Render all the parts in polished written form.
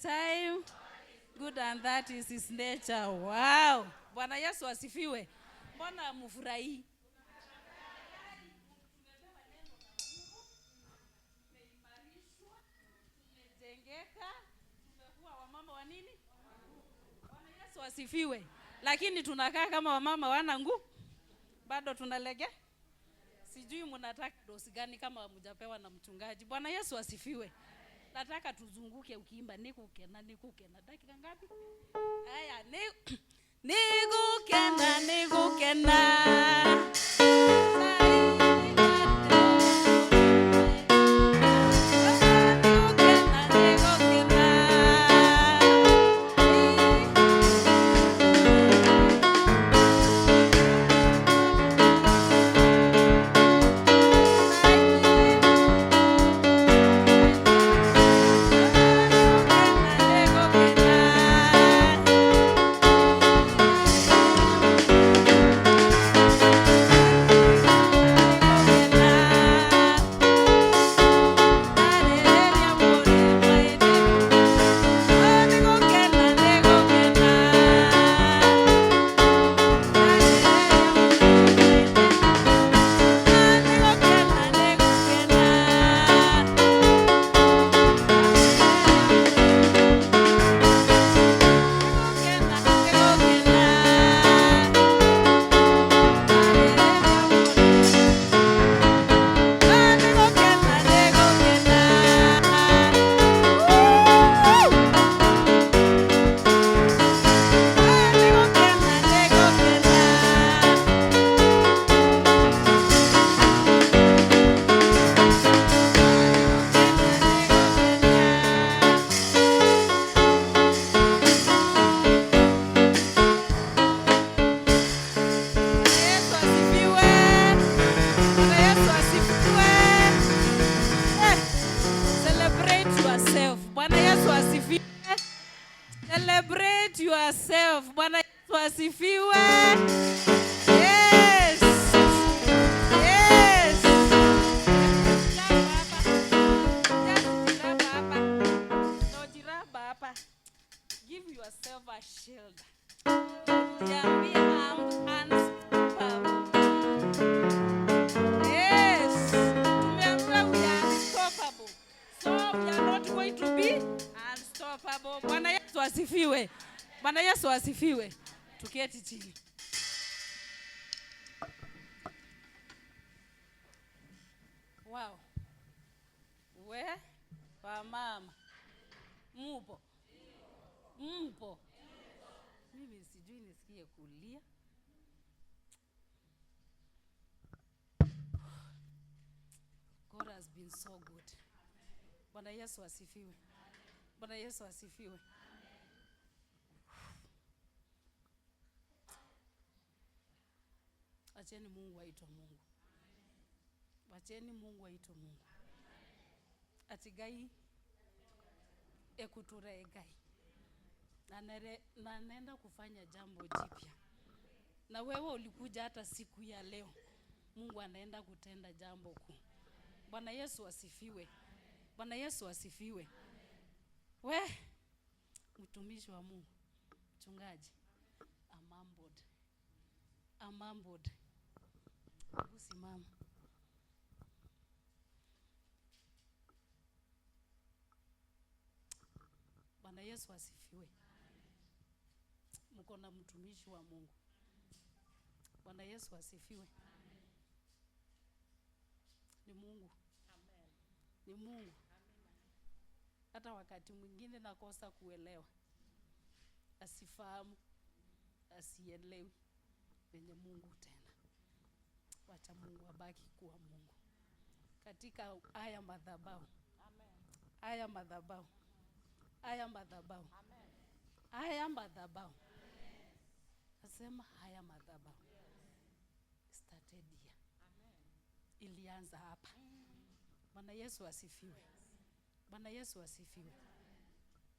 Time good, and that is his nature. Wow, Bwana Yesu asifiwe. Mbona mfurahi? Tumejengeka, tumekuwa wamama wa nini? Bwana Yesu asifiwe. Lakini tunakaa kama wamama wana nguvu. Bado tunalege. Sijui mnataka dosi gani kama mjapewa na mchungaji. Bwana Yesu asifiwe. Nataka tuzunguke ukiimba nikukena. Dakika ngapi? Haya, nikukena. Celebrate yourself. Bwana Yesu asifiwe. Yes. Yes. Jiraba hapa. Give yourself a shield. Be unstoppable. Yes. Remember, we are unstoppable. So we are not going to be unstoppable. Bwana Yesu asifiwe. Bwana Yesu asifiwe. Tuketi chini. Wow. We wa mama. Mupo. Mimi sijui nisikie kulia. God has been so good. Bwana Yesu asifiwe. Bwana Yesu asifiwe. Acheni Mungu aitwe Mungu. Acheni Mungu aitwe Mungu. Atigai ekutura egai. Na nenda kufanya jambo jipya. Na wewe ulikuja hata siku ya leo. Mungu anaenda kutenda jambo kuu. Bwana Yesu asifiwe. Bwana Yesu asifiwe. We mtumishi wa Mungu, mchungaji, amambod. Usimama. Bwana Yesu asifiwe. Mko na mtumishi wa Mungu. Bwana Yesu asifiwe. Ni Mungu. Amen. Ni Mungu. Hata wakati mwingine nakosa kuelewa. Asifahamu, asielewi venye Mungu tena. Wacha Mungu abaki kuwa Mungu. Katika haya madhabahu. Amen. Haya madhabahu. Amen. Haya madhabahu. Nasema haya madhabahu. Started here. Amen. Ilianza hapa. Bwana Yesu asifiwe. Bwana Yesu asifiwe.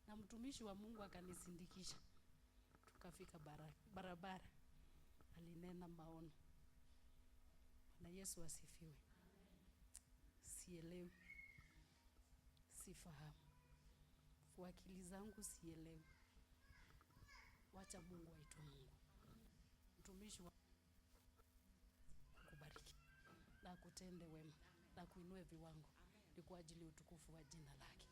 Na mtumishi wa Mungu akanisindikisha. Tukafika barabara. Alinena maono. Bwana Yesu asifiwe. Sielewi. Sifahamu. Kwa akili zangu sielewi. Wacha Mungu aitwe Mungu. Mtumishi wa kubariki na kutende wema na kuinue viwango ni kwa ajili utukufu wa jina lake.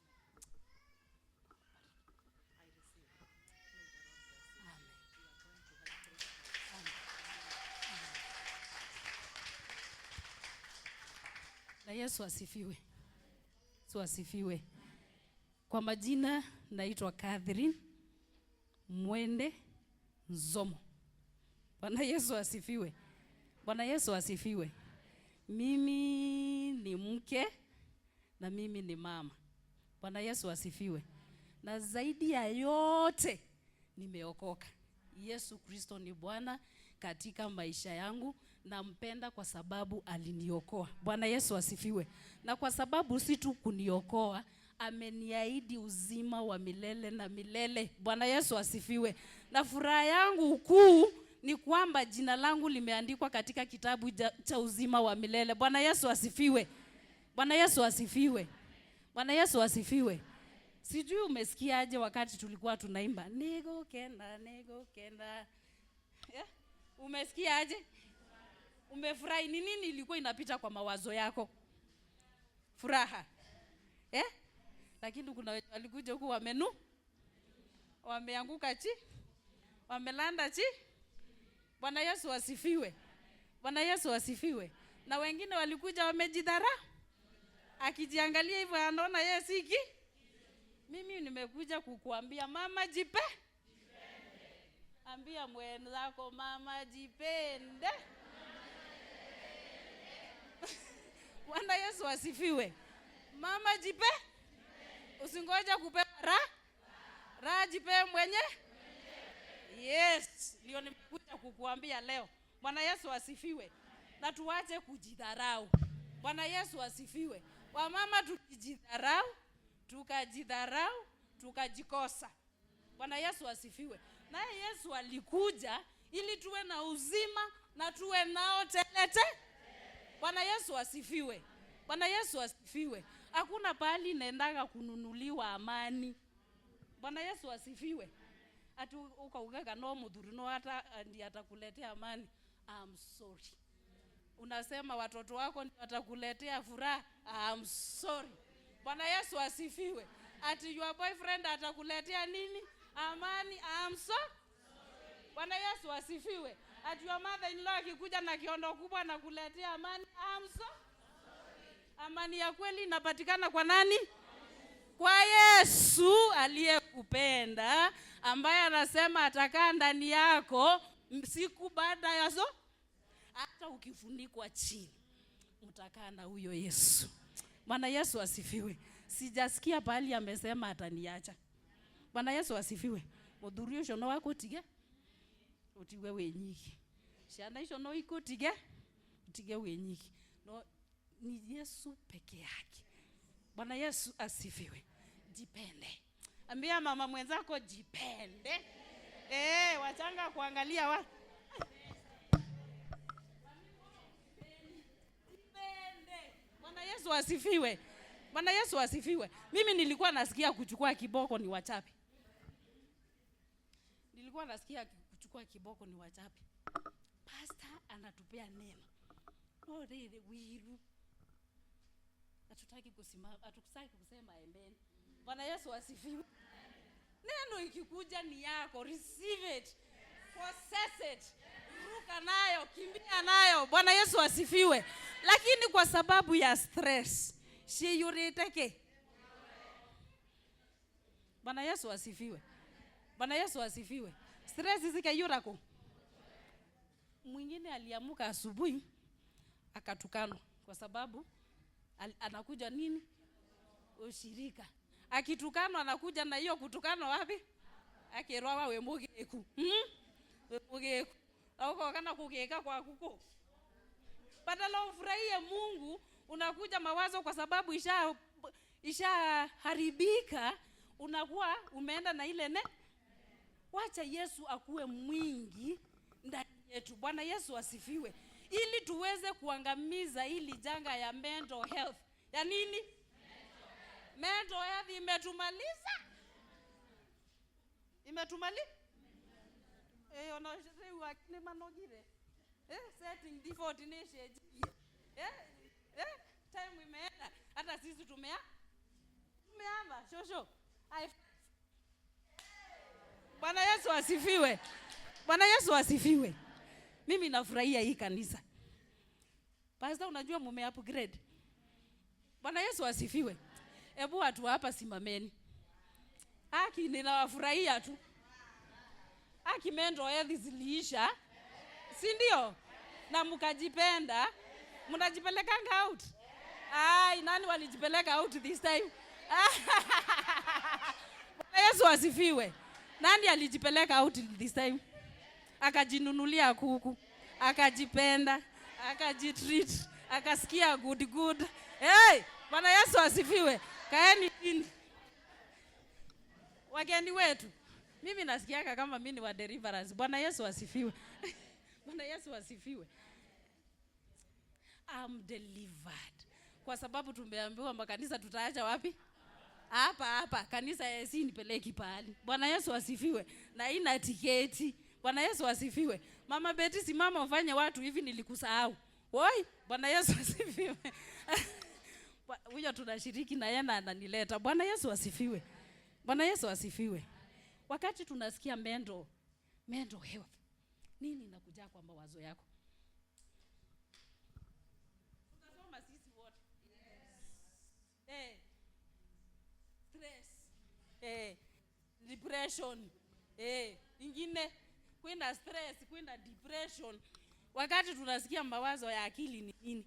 Amen. Amen. Na Yesu asifiwe. Yesu asifiwe. Kwa majina naitwa Catherine Mwende Nzomo. Bwana Yesu asifiwe. Bwana Yesu asifiwe. Mimi ni mke na mimi ni mama. Bwana Yesu asifiwe. Na zaidi ya yote nimeokoka. Yesu Kristo ni Bwana katika maisha yangu. Nampenda kwa sababu aliniokoa. Bwana Yesu asifiwe. Na kwa sababu si tu kuniokoa, ameniahidi uzima wa milele na milele. Bwana Yesu asifiwe. Na furaha yangu kuu ni kwamba jina langu limeandikwa katika kitabu cha uzima wa milele. Bwana Yesu asifiwe. Bwana Yesu asifiwe. Bwana Yesu asifiwe. Sijui umesikiaje wakati tulikuwa tunaimba nego kenda. Yeah? Umesikiaje? Umefurahi? Ni nini ilikuwa inapita kwa mawazo yako? Furaha. Lakini kuna walikuja huku wameanguka wamelanda Bwana Yesu asifiwe. Bwana Yesu asifiwe. Na wengine walikuja wamejidhara. Akijiangalia hivyo anaona yeye siki. Mimi nimekuja kukuambia mama jipende. Ambia mwenzako mama jipende. Bwana Yesu asifiwe. Mama jipende. Usingoje kupewa raha jipe mwenye. Yes, ndio nimekuja kukuambia leo. Bwana Yesu asifiwe. Na tuache kujidharau. Bwana Yesu asifiwe. Wamama tukijidharau, tukajikosa. Bwana Yesu asifiwe. Naye Yesu alikuja ili tuwe na uzima na tuwe nao telete. Bwana Yesu asifiwe. Bwana Yesu asifiwe. Hakuna pahali naendaga kununuliwa amani. Bwana Yesu asifiwe. Ati ukaugaka no mudhuru no hata ndiye atakuletea amani. I'm sorry. Unasema watoto wako ndio watakuletea furaha. I'm sorry. Bwana Yesu asifiwe. Ati your boyfriend atakuletea nini? Amani. I'm sorry. Bwana Yesu asifiwe. Ati your mother-in-law akikuja na kiondo kubwa na kuletea amani. I'm sorry. Amani ya kweli inapatikana kwa nani? Kwa Yesu aliyekupenda, ambaye anasema atakaa ndani yako siku baada ya hata ukifunikwa chini mtakaa na huyo Yesu. Bwana Yesu asifiwe. Sijasikia pahali amesema ataniacha. Bwana Yesu asifiwe. Mudhurio shono wako tige utigwe wenyiki. Shana isho no iko tige utige wenyiki. No, ni Yesu peke yake. Bwana Yesu asifiwe. Jipende. Ambia mama mwenzako jipende. Wachanga kuangalia Jipende. Bwana Yesu asifiwe. Bwana Yesu asifiwe. Mimi nilikuwa nasikia kuchukua kiboko ni wachapi. Pastor anatupea neno. Wiru. Hatutaki kusema amen. Bwana Yesu asifiwe. Neno ikikuja ni yako, receive it. Possess it. Ruka nayo, kimbia nayo. Bwana Yesu asifiwe. Lakini kwa sababu ya stress, shiyuriteke. Bwana Yesu asifiwe. Bwana Yesu asifiwe. Stress zikayurako. Mwingine aliamuka asubuhi akatukana kwa sababu anakuja nini? Ushirika. Akitukano anakuja na hiyo kutukano wapi? Akirwa we mugeku. Mugeku. Au kana kugeka kwa kuko. Badala ufurahie Mungu, Unakuja mawazo kwa sababu ishaharibika, unakuwa umeenda na ile Wacha Yesu akuwe mwingi ndani yetu. Bwana Yesu asifiwe. Ili tuweze kuangamiza ili janga ya mental health. Ya nini? Mental health imetumaliza. Ona ni manogire. Setting default initiate. Time imeenda. Hata sisi tumeama shosho. Bwana Yesu asifiwe. Bwana Yesu asifiwe. Mimi nafurahia hii kanisa. Pastor, unajua mume upgrade. Bwana Yesu asifiwe. Hebu watu hapa simameni. Haki ninawafurahia tu. Haki mental health ziliisha. Si ndio? Na mkajipenda. Mnajipelekanga out. Nani walijipeleka out this time? Bwana Yesu asifiwe. Nani alijipeleka out this time? Akajinunulia kuku, akajipenda, akajitreat, akasikia good. Bwana Yesu asifiwe. Kaeni chini. Wageni wetu. Mimi nasikiaka kama mimi ni wa deliverance. Bwana Yesu asifiwe. Bwana Yesu asifiwe. I'm delivered. Kwa sababu tumeambiwa makanisa tutaacha wapi? Hapa kanisa yesi nipeleki pahali. Bwana Yesu asifiwe. Na ina tiketi. Bwana Yesu asifiwe. Mama Betty, simama ufanye watu hivi nilikusahau. Woi, Bwana Yesu asifiwe. Huyo tunashiriki na yeye na ananileta. Bwana Yesu asifiwe. Bwana Yesu asifiwe. Wakati tunasikia mental health, nini inakuja kwa mawazo yako? Tunasoma sisi wote. Yes. Stress. Depression. Ingine kwenda stress, kwenda depression. Wakati tunasikia mawazo ya akili ni nini?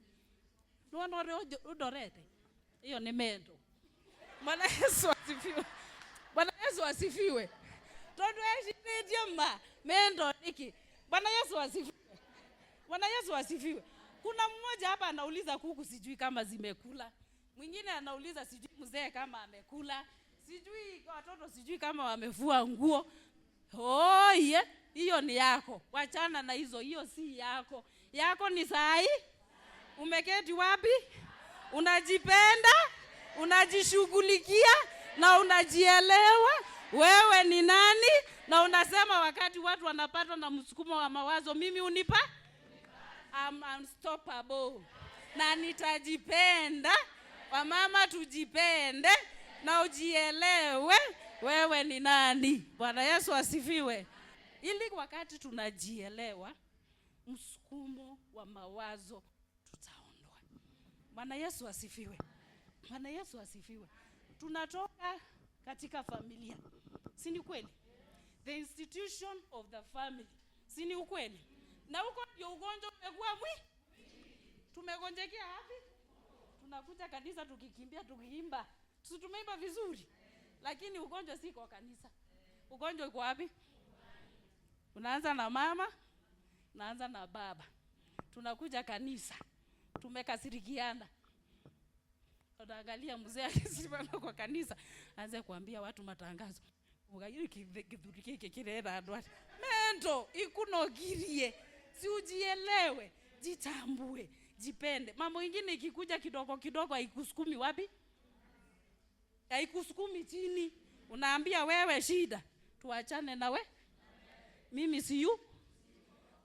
Udorete. Hiyo ni mental. Bwana Yesu asifiwe. Bwana Yesu asifiwe. Mental niki. Bwana Yesu asifiwe. Bwana Yesu asifiwe. Kuna mmoja hapa anauliza kuku sijui kama zimekula. Mwingine anauliza sijui mzee kama amekula. Sijui watoto sijui kama wamevua nguo. Hiyo ni yako. Wachana na hizo. Hiyo si yako. Yako ni sahi. Umeketi wapi? Unajipenda, unajishughulikia na unajielewa wewe ni nani, na unasema wakati watu wanapatwa na msukumo wa mawazo, mimi unipa? I'm unstoppable. Na nitajipenda. Wamama tujipende na ujielewe wewe ni nani. Bwana Yesu asifiwe. Ili wakati tunajielewa, msukumo wa mawazo tutaondoa. Bwana Yesu asifiwe. Bwana Yesu asifiwe. Tunatoka katika familia. Si ni kweli? The institution of the family. Si ni ukweli? Na huko ndio ugonjwa umekuwa tumegonjekea wapi? Tunakuja kanisa tukikimbia tukiimba. Tumeimba vizuri. Lakini ugonjwa si kwa kanisa. Ugonjwa uko wapi? Unaanza na mama, unaanza na baba. Tunakuja kanisa. Tumekasirikiana. Unaangalia mzee akisimama kwa kanisa, aanze kuambia watu matangazo. Ugayiri kidhurike kirera adwa. Mendo ikunogirie. Si ujielewe, jitambue, jipende. Mambo mengine ikikuja kidogo haikusukumi wapi? Haikusukumi chini. Unaambia wewe shida, tuachane na we. Mimi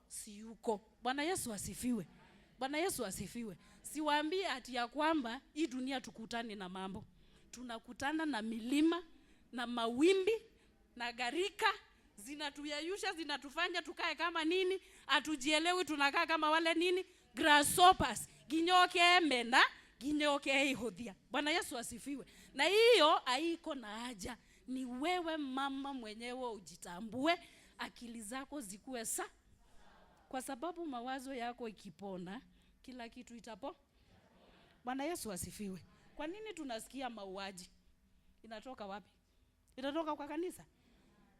siyuko. Bwana Yesu asifiwe. Bwana Yesu asifiwe. Siwaambie ati ya kwamba hii dunia tukutane na mambo. Tunakutana na milima, na mawimbi, na gharika, zinatuyayusha, zinatufanya tukae kama nini? Atujielewi, tunakaa kama wale nini? Grasshoppers. Ginyoke mena, ginyoke ihodhia. Bwana Yesu asifiwe. Na hiyo haiko na haja. Ni wewe mama mwenyewe ujitambue, akili zako zikuwe kwa sababu mawazo yako ikipona, kila kitu itapo. Bwana Yesu asifiwe. Kwa nini tunasikia mauaji? Inatoka wapi? Inatoka kwa kanisa?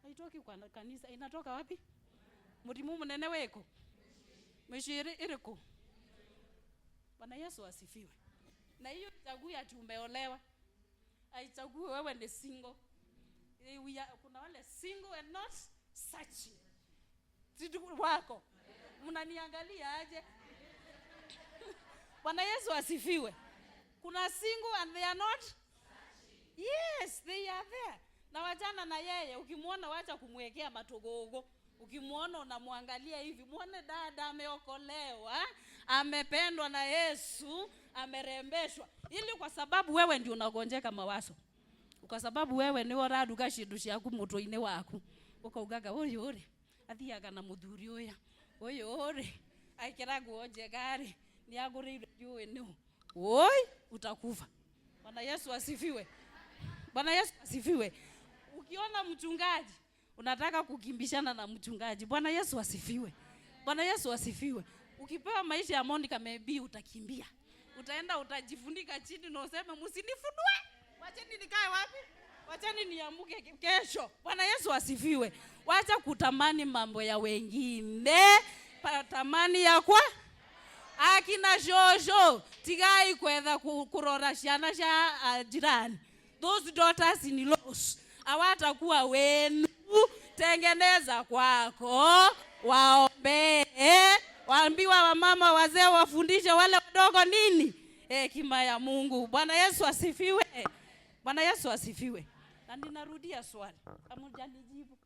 Haitoki kwa kanisa. Inatoka wapi? Mutimu munene weko. Mshiri iriko. Bwana Yesu asifiwe. Na hiyo chagui ati umeolewa. Haichagui wewe ni single. Kuna wale single and not searching. Situ wako. Mnaniangalia aje? Bwana Yesu asifiwe. Kuna single and they are not searching. Yes, they are there. Na wajana na yeye ukimuona wacha kumwekea matogogo. Ukimuona unamwangalia hivi, muone dada ameokolewa, amependwa na Yesu, amerembeshwa. Ili kwa sababu wewe ndio unagonjeka mawazo. Kwa sababu wewe ni oraduka shindu ciaku mutoine waku. Ukaugaga ori athiaga na muthuri oya. Ori aikira nguo njegari ni aguriire juu eno. Oi utakufa. Bwana Yesu asifiwe. Bwana Yesu asifiwe. Ukiona mchungaji unataka kukimbishana na mchungaji. Bwana Yesu asifiwe. Bwana Yesu asifiwe. Ukipewa maisha ya Monica maybe utakimbia. Utaenda utajifunika chini na useme msinifunue. Wacheni nikae wapi? Wacheni niamuke kesho. Bwana Yesu asifiwe. Wacha kutamani mambo ya wengine. Tamani ya kwa akina Jojo. Tigai kwetha kurora ciana cia jirani. Those daughters in laws. Hawatakuwa wenu. Tengeneza kwako. Waombe. Waambiwa wamama wazee wafundishe wale wadogo nini? Hekima ya Mungu. Bwana Yesu asifiwe. Bwana Yesu asifiwe. Na ninarudia swali. Hamjanijibu.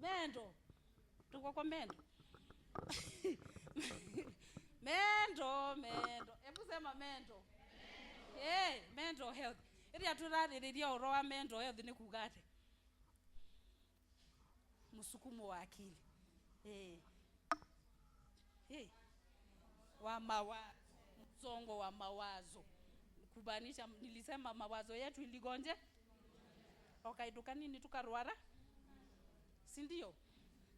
Mendo. Tuko kwa mendo. Mendo. Hebu sema mendo. Mental health. Ili aturaririria uro wa mental health ni kugate. Msukumo wa akili. Wa mawazo. Msongo wa mawazo. Kubanisha nilisema mawazo yetu iligonje. Okaiduka nini tukarwara? Si ndio?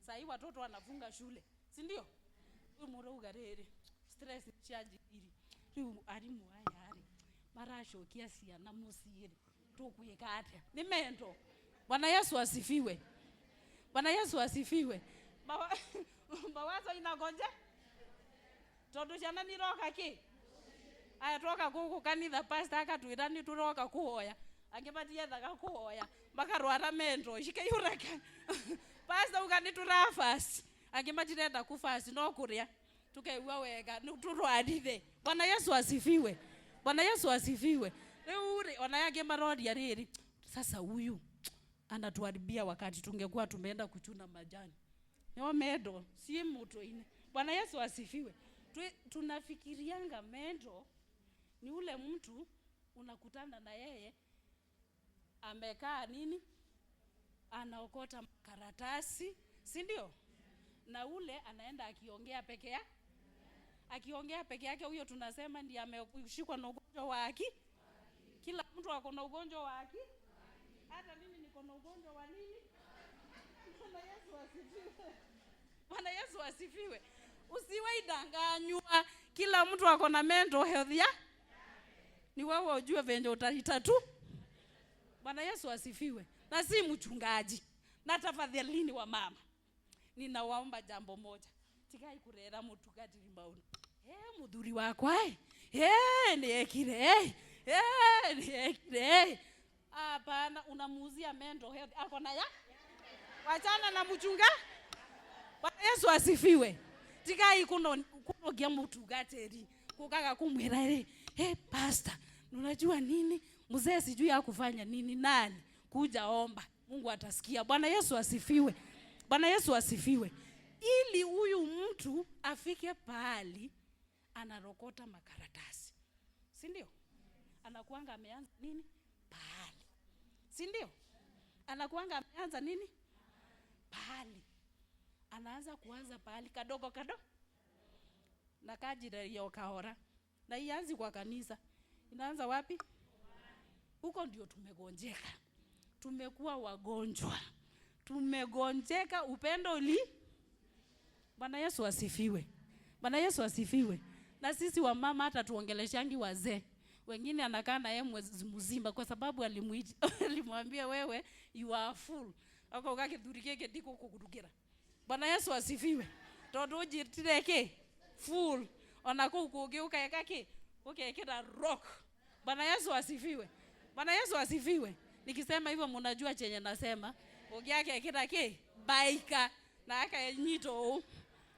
Sasa watoto wanafunga shule. Si ndio? Umuro ugarere. Stress charge iri. Riu arimu ayari. Marasho kiasi na musiri. Tukuyekata. Ni mento. Bwana Yesu asifiwe. Bwana Yesu asifiwe. Mawazo inagonje? Todo jana niroka ki? Aya toka kuku kanitha pastor akatwira ni turoka kuhoya. Angebatie daga kuhoya. Makarwara mento shikeyuraka. Pastor ukanitura fast. Angebatie daga kufast no kuria. Tukeiwa wega turwadithe. Bwana Yesu asifiwe. Bwana Yesu asifiwe. Leuri onayage marodi ya riri. Sasa huyu anatuharibia wakati tungekuwa tumeenda kuchuna majani. Yo medo si mtu ine. Bwana Yesu asifiwe. Tunafikirianga mendo ni ule mtu unakutana na yeye amekaa nini? Anaokota karatasi, si ndio? Na ule anaenda akiongea peke yake. Akiongea peke yake huyo tunasema ndiye ameshikwa na ugonjwa wa akili. Kila mtu ako na ugonjwa wa akili. Hata mimi niko na ugonjwa wa nini? Bwana Yesu asifiwe. Bwana Yesu asifiwe. Usiwe idanganywa. Kila mtu ako na mental health ya. Ni wewe ujue venye utaitatu. Bwana Yesu asifiwe. Na si mchungaji. Na tafadhalini wa mama. Ninawaomba jambo moja. Tigai kurera mutugati limbauni. Mudhuri wako niekire. Niekire. Hapana unamuuzia mental health. Ako na ya? Wachana na mchunga. Bwana Yesu asifiwe. Tigai kuno gia mutugati kukaga kumwira pastor unajua nini? Mzee sijui akufanya nini nani? Kuja omba. Mungu atasikia. Bwana Yesu asifiwe. Bwana Yesu asifiwe. Ili huyu mtu afike pahali anarokota makaratasi. Si ndio? Anakuanga ameanza nini? Pahali. Si ndio? Anakuanga ameanza nini? Pahali. Anaanza kuanza pahali kadogo. Na kajira hiyo kahora. Na ianzi kwa kanisa. Inaanza wapi? Huko ndio tumegonjeka. Tumekuwa wagonjwa. Tumegonjeka upendo Bwana Yesu asifiwe. Bwana Yesu asifiwe. Na sisi wamama hata tuongeleshangi wazee. Wengine anakaa na yeye mwezi mzima kwa sababu alimwambia wewe you are full. Aka ukakidhurikeke ndiko kukudukira. Bwana Yesu asifiwe. Todo jitireke full. Onako ukugeuka yakake ukekera rock. Bwana Yesu asifiwe. Bwana Yesu asifiwe. Nikisema hivyo mnajua chenye nasema. Ugiake kira ki baika na aka nyito.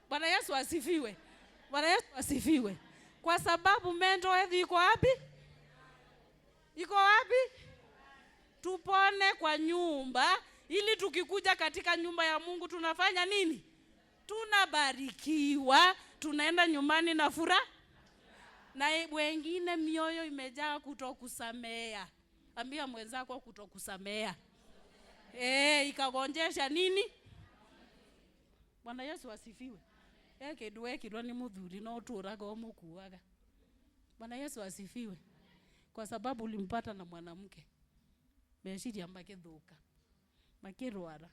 Bwana Yesu asifiwe. Bwana Yesu asifiwe. Kwa sababu mental health iko wapi? Iko wapi? Tupone kwa nyumba, ili tukikuja katika nyumba ya Mungu tunafanya nini? Tunabarikiwa, tunaenda nyumbani na furaha. Na wengine mioyo imejaa kutokusamea. Ambia mwenzako kutokusamea. Ikagonjesha nini? Bwana Yesu asifiwe. Kedwe kidoni mudhuri no turaga omukuaga. Bwana Yesu asifiwe. Kwa sababu ulimpata na mwanamke. Meshiri ambake thuka. Makirwara.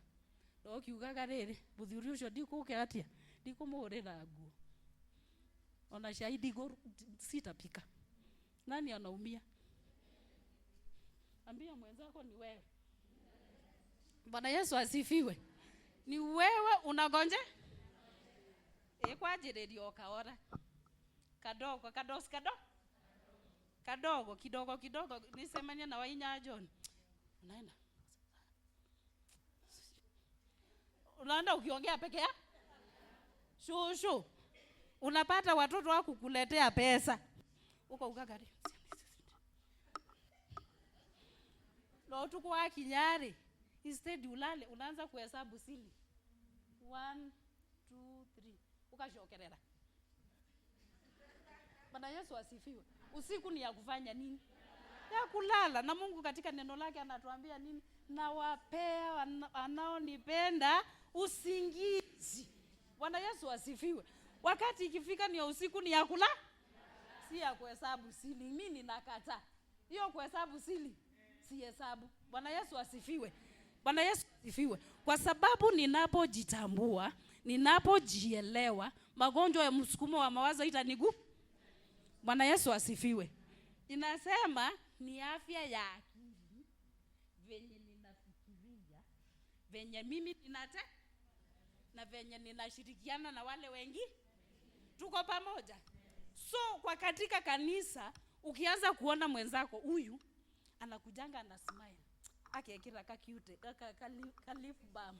Okiugaga riri, muthuri ucio ndikuke atia? Ndikumuhurira nguo. Ona shahidi go sitapika. Nani anaumia? Ambia mwenzako ni wewe. Bwana Yesu asifiwe. Ni wewe unagonje? Kwa ajili okaora. Kadogo kidogo nisemanya na wainya John. Unaenda ukiongea peke yako? Shushu. Unapata watoto wako kukuletea pesa. Uko ugagari. Lo tukua kinyari. Instead ulale unaanza kuhesabu sili. 1 2 3. Ukashokerera. Bwana Yesu asifiwe. Usiku ni ya kufanya nini? Ya kulala. Na Mungu katika neno lake anatuambia nini? Na wapea wanaonipenda usingizi. Bwana Yesu asifiwe. Wakati ikifika ni ya usiku ni ya kula, si ya kuhesabu sili. Mimi ninakataa hiyo kuhesabu sili, si hesabu. Bwana Yesu asifiwe. Bwana Yesu asifiwe. Kwa sababu ninapojitambua, ninapojielewa, magonjwa ya msukumo wa mawazo itanigu. Bwana Yesu asifiwe. Inasema ni afya ya akili, venye ninafikiria, venye mimi ninate, na venye ninashirikiana na wale wengi. Tuko pamoja. So kwa katika kanisa ukianza kuona mwenzako huyu anakujanga na smile. Akekira cute kalif bam.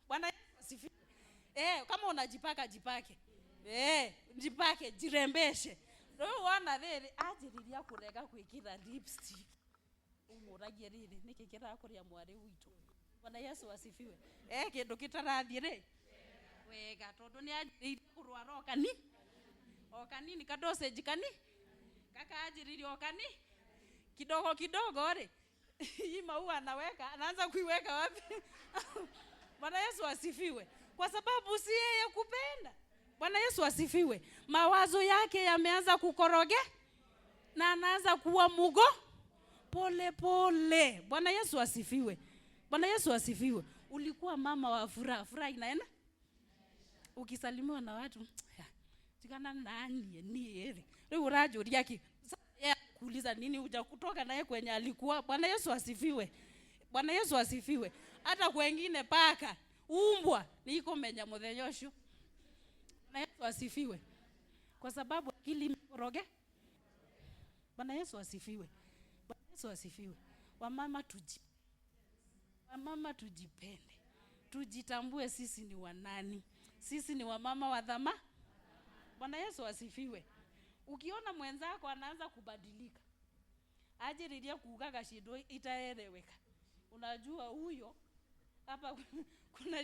Bwana asifiwe. Kama unajipaka jipake. Jipake jirembeshe. Ndio wana rere ajiriria kurega kwikira lipstick. Umuragie rere nikikira kuria mwari witu. Bwana Yesu asifiwe. Kindu kitarathie ri. Wega tondu ni ajiriria kurwara okani. Okani ni kadose jikani. Kaka ajiriria okani. Kidogo ri. Hii maua anaweka, anaanza kuiweka wapi? Bwana Yesu asifiwe. Kwa sababu si yeye kupenda. Bwana Yesu asifiwe. Mawazo yake yameanza kukoroge na anaanza kuwa mugo pole. Bwana Yesu asifiwe. Bwana Yesu asifiwe. Ulikuwa mama wa furaha inaenda? Ukisalimiwa na watu, tikana nani ni heri. Leo urajuria ki kuuliza nini uja kutoka naye kwenye alikuwa. Bwana Yesu asifiwe. Bwana Yesu asifiwe. Hata kwengine paka, umbwa niko menya muthenyosho. Bwana Yesu asifiwe. Kwa sababu akili mkoroge. Bwana Yesu asifiwe. Bwana Yesu asifiwe. Wamama tujipende. Tujitambue sisi ni wanani. Sisi ni wamama wa dhama. Bwana Yesu asifiwe. Ukiona mwenzako anaanza kubadilika, ajiriria kuugaga shindo itaeleweka. Unajua huyo hapa kuna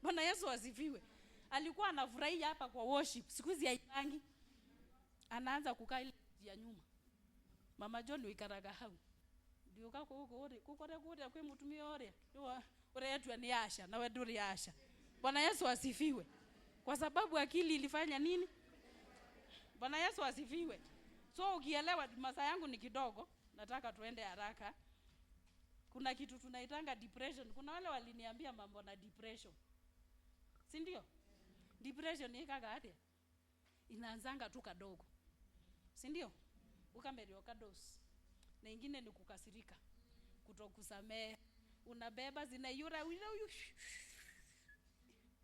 Bwana Yesu asifiwe. Alikuwa anafurahia hapa kwa worship. Siku hizi haipangi. Anaanza kukaa ile ya nyuma. Mama John wikaraga hau. Ndio kako huko kukore kwa mtumio ore. Ore yetu ni Asha na wewe nduri Asha. Bwana Yesu asifiwe. Kwa sababu akili ilifanya nini? Bwana Yesu asifiwe. So ukielewa masaa yangu ni kidogo, nataka tuende haraka. Kuna kitu tunaitanga depression. Kuna wale waliniambia mambo na depression. Si ndio? Depression ni kaka atia. Inaanzanga tu kadogo. Si ndio? Ukamerioka dosi. Na ingine ni kukasirika, kutokusamehe. Unabeba zinayura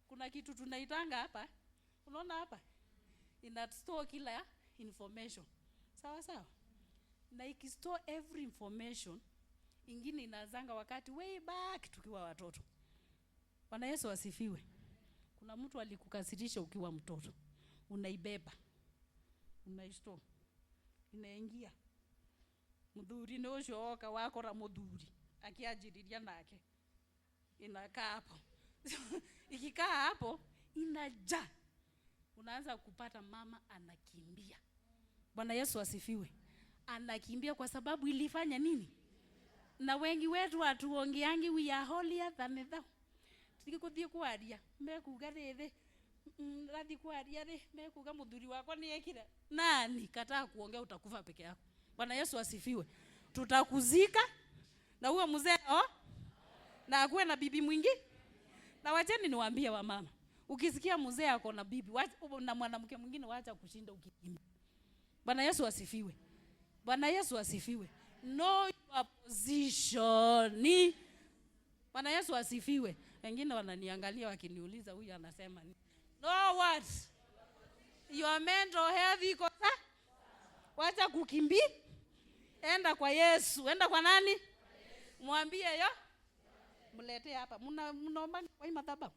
kuna kitu tunaitanga hapa. Unaona hapa? Ina store kila information. Sawa sawa. Na ikistore every information, ingine inazanga wakati way back tukiwa watoto. Bwana Yesu asifiwe. Kuna mtu alikukasirisha ukiwa mtoto. Unaibeba. Unaistore. Inaingia. Mudhuri nojo oka wako ra mudhuri. Akiajiriria nake. Inakaa hapo. Ikikaa hapo inaja. Unaanza kupata mama anakimbia. Bwana Yesu asifiwe. Anakimbia kwa sababu ilifanya nini? Na wengi wetu hatuongeangi we are holier than thou. Tikikuthie kwaria mekuga rithe rathi kwaria ri mekuga muthuri wako ni ekira nani kataa kuongea utakufa peke yako. Bwana Yesu asifiwe. Tutakuzika na huyo mzee na akuwe na bibi mwingi. Na wacheni niwaambie wa mama, ukisikia mzee ako na bibi na mwanamke mwingine waacha kushinda ukikimbia. Bwana Yesu asifiwe. Bwana Yesu asifiwe. Know your position. Bwana Yesu asifiwe. Wengine wananiangalia wakiniuliza huyu anasema nini? No what? Your mental health iko sawa? Wacha kukimbia. Enda kwa Yesu. Enda kwa nani? Mwambie yo. Mlete hapa. Mnaomba kwa hii madhabahu.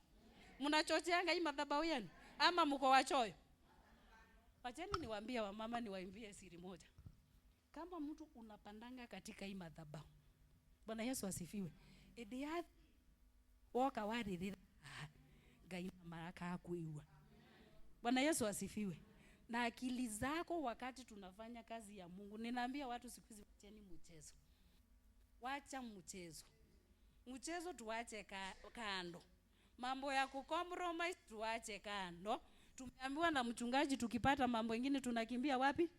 Mnachocheanga hii madhabahu yenu ama mko wachoyo? Wacheni niwaambie wa mama, niwaambie siri moja. Kama mtu unapandanga katika hii madhabahu. Bwana Yesu asifiwe. Edia woka waririra Ngai maraka akuiwa. Bwana Yesu asifiwe. Na akili zako wakati tunafanya kazi ya Mungu. Ninaambia watu siku hizi wacheni mchezo. Wacha mchezo. Mchezo tuache kando. Mambo ya kucompromise tuache kando. Tumeambiwa na mchungaji tukipata mambo mengine tunakimbia wapi?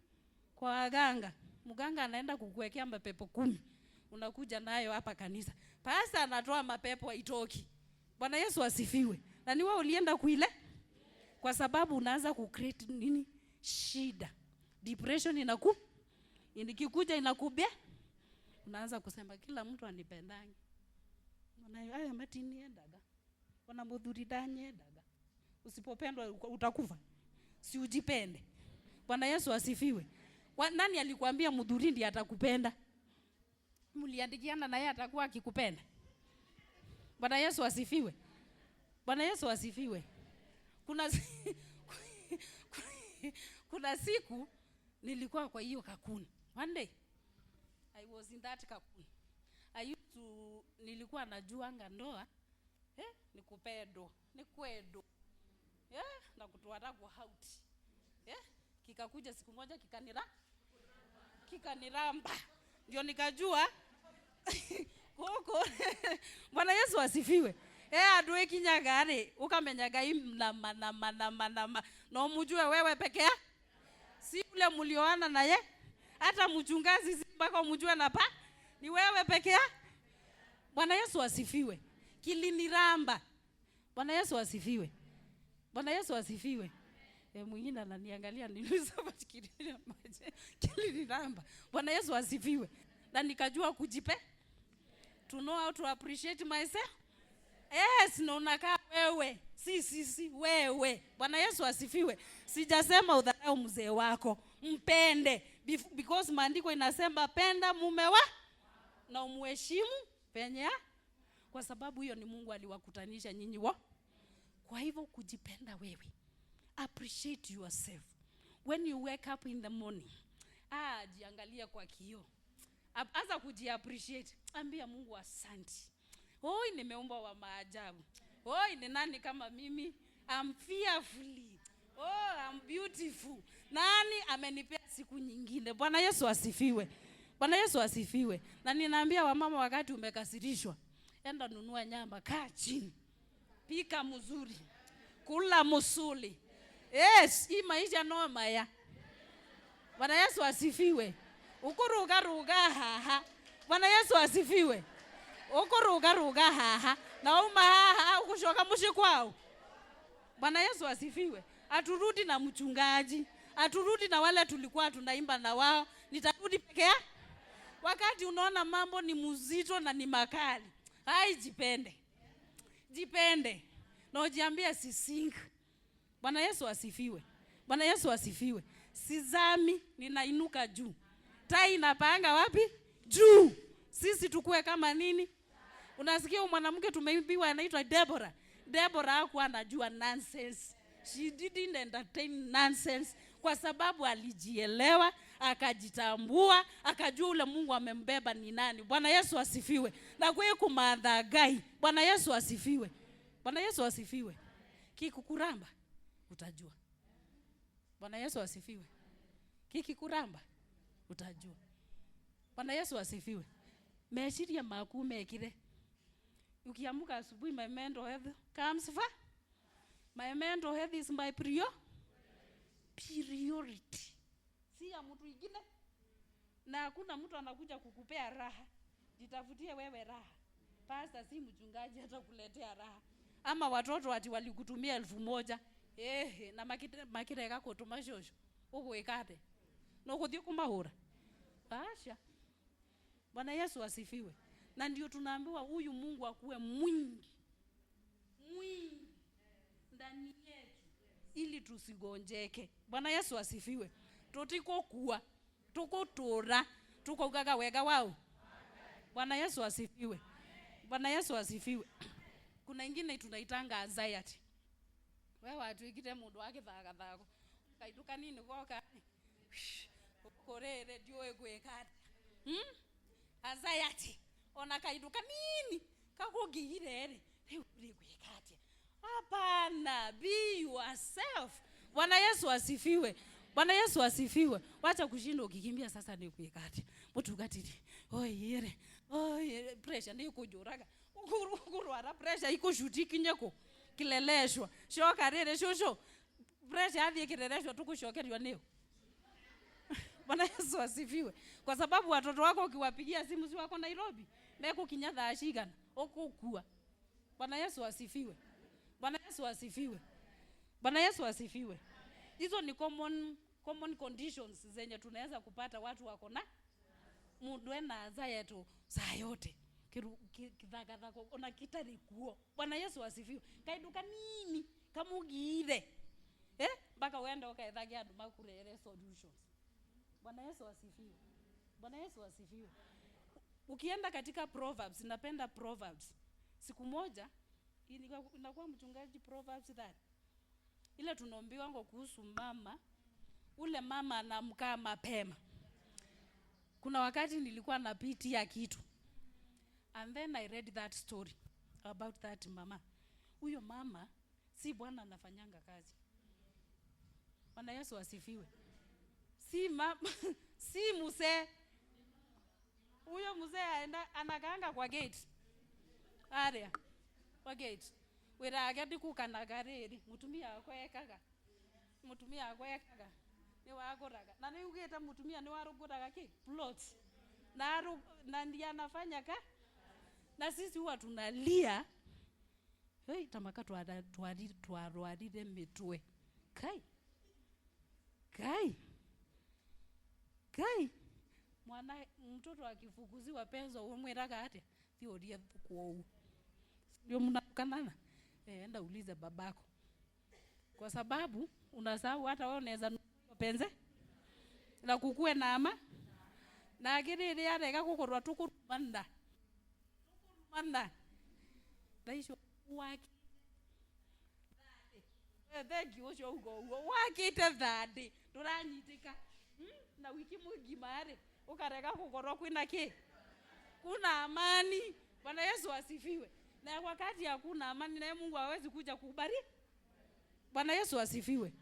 Kwa waganga. Mganga anaenda kukuwekea mapepo 10. Unakuja nayo hapa kanisa. Pasta anatoa mapepo haitoki. Bwana Yesu asifiwe. Na ni wewe ulienda kuile? Kwa sababu unaanza kucreate nini? Shida. Depression ikikuja inakubia. Unaanza kusema kila mtu anipendangi. Haya matini endaga. Wana mudhuri danye endaga. Usipopendwa utakufa. Si ujipende. Bwana Yesu asifiwe. Nani alikwambia mudhuri ndiye atakupenda? Mliandikiana na yeye atakuwa akikupenda. Bwana Yesu asifiwe. Bwana Yesu asifiwe. Kuna siku nilikuwa kwa hiyo kakuni. One day I was in that kakuni. Nilikuwa najuanga ndoa nikupedo, nikwedo. Na kutoa kwa hauti. Kikakuja siku moja kikaniramba. Ndio nikajua huko. Bwana Yesu asifiwe. Adue kinyagare ukamenyaga na no mjue wewe peke yako. Si ule mlioana naye. Hata mchungaji si mpaka mjue ni wewe peke yako. Bwana Yesu asifiwe. Kiliniramba. Bwana Yesu asifiwe. Bwana Yesu asifiwe. Mwingine ananiangalia niluza batikiri maji. Kiliniramba. Bwana Yesu asifiwe. Na nikajua to know how to appreciate myself. Yes, na unakaa wewe. Si wewe. Bwana Yesu asifiwe. Sijasema udharau mzee wako. Mpende. Because maandiko inasema penda mume na umheshimu penye. Kwa sababu hiyo ni Mungu aliwakutanisha nyinyi Kwa hivyo kujipenda wewe. Appreciate yourself. When you wake up in the morning. Jiangalia kwa kioo. Anza kujiappreciate. Ambia Mungu asante. Nimeumba wa maajabu. Ni nani kama mimi? I'm fearfully. I'm beautiful. Nani amenipea siku nyingine? Bwana Yesu asifiwe. Bwana Yesu asifiwe. Na ninaambia wamama wakati umekasirishwa, enda nunua nyama, kaa chini. Pika mzuri. Kula musuli. Yes, hii maisha noma ya. Bwana Yesu asifiwe. Ukuruga haha. Bwana Yesu asifiwe. Ukuruga haha. Na haha ukushoka mushikwao. Bwana Yesu asifiwe. Aturudi na mchungaji. Aturudi na wale tulikuwa tunaimba na wao. Nitarudi peke yake. Wakati unaona mambo ni mzito na ni makali. Jipende. Jipende. Na ujiambie sisink. Bwana Yesu asifiwe. Bwana Yesu asifiwe. Sizami, ninainuka juu. Tai inapanga wapi? Juu. Sisi tukue kama nini? Unasikia mwanamke tumeibiwa anaitwa Deborah. Deborah hakuwa anajua nonsense. She didn't entertain nonsense kwa sababu alijielewa, akajitambua, akajua ule Mungu amembeba ni nani. Bwana Yesu asifiwe. Na kwe kumadhagai. Bwana Yesu asifiwe. Bwana Yesu asifiwe. Kikukuramba utajua. Bwana Yesu asifiwe. Kikikuramba utajua. Bwana Yesu asifiwe. Meshiria makuu mekire. Ukiamka asubuhi, my mental health comes first. My mental health is my priority. Si ya mtu mwingine. Na hakuna mtu anakuja kukupea raha. Jitafutie wewe raha. Pastor si mchungaji hata kuletea raha. Ama watoto ati walikutumia 1,000. Na makire kako tumashosho. Ugo ikate. No kuthio kumahura. Asha. Bwana Yesu asifiwe. Na ndio tunaambiwa huyu Mungu akuwe mwingi. Mwingi ndani yetu ili tusigonjeke. Bwana Yesu asifiwe. Tutikokuwa, tukotora, tukogaga wega wao. Bwana Yesu asifiwe. Bwana Yesu asifiwe. Kuna ingine tunaitanga anxiety. Wewe watu ikite mundu wake thagathako. Kaiduka nini goka? Korere dio egwekata. Anxiety. Ona kaiduka nini? Kakugirere. Egwekata. Hapana, be yourself. Bwana Yesu asifiwe. Bwana Yesu asifiwe. Wacha kushinda ukikimbia sasa ni kuikati. Mutugatiri. Oyere. Oye, pressure ni kujuraga. Kurwara pressure iko shutiki nyeko. Kileleshwa. Shoka rere shosho. Pressure hadi kileleshwa tukushokeriwa leo. Bwana Yesu asifiwe. Kwa sababu watoto wako ukiwapigia simu si wako Nairobi, leko kinyatha ashigana, okukua. Bwana Yesu asifiwe. Bwana Yesu asifiwe. Bwana Yesu asifiwe. Hizo ni common conditions zenye tunaweza kupata watu wako na mundu na anxiety saa yote. Kidhagadha ona kitari kuo. Bwana Yesu asifiwe. Kaiduka nini? Kamugire. Baka uende ukaethagia andu makurere solutions. Bwana Yesu asifiwe. Bwana Yesu asifiwe. Ukienda katika Proverbs, napenda Proverbs. Siku moja inakuwa mchungaji Proverbs that. Ile tunaombiwa ngo kuhusu mama. Ule mama anamkaa mapema. Kuna wakati nilikuwa napitia kitu. And then I read that story about that mama. Huyo mama si bwana anafanyanga kazi. Bwana Yesu asifiwe. Si mama, si mzee. Huyo mzee anakaanga kwa gate. Area. Kwa gate. Wera agadi kukanagareri, mutumia akwekaga. Mutumia akwekaga. Ni wagoraga. Na ni ugeta mutumia ni warogoraga ki plot. Na ndiye anafanya ka. Na sisi huwa tunalia. Tamaka twarwarire mitwe. Kai. Mwana mtoto akifukuziwa penzo umweraga ate theoria thuko. Ndio mnakanana. Enda ulize babako. Kwa sababu unasahau hata wewe unaweza penze na kukue na ama na girire yarega gukorwa tukurumanda. Daisho waki. Thank you sho ugo. Wakite thadi. Turanyitika. Na wiki mugimare ukarega kukorwa kwina ki? Kuna amani. Bwana Yesu asifiwe. Na wakati hakuna amani na Mungu hawezi kuja kukubariki. Bwana Yesu asifiwe.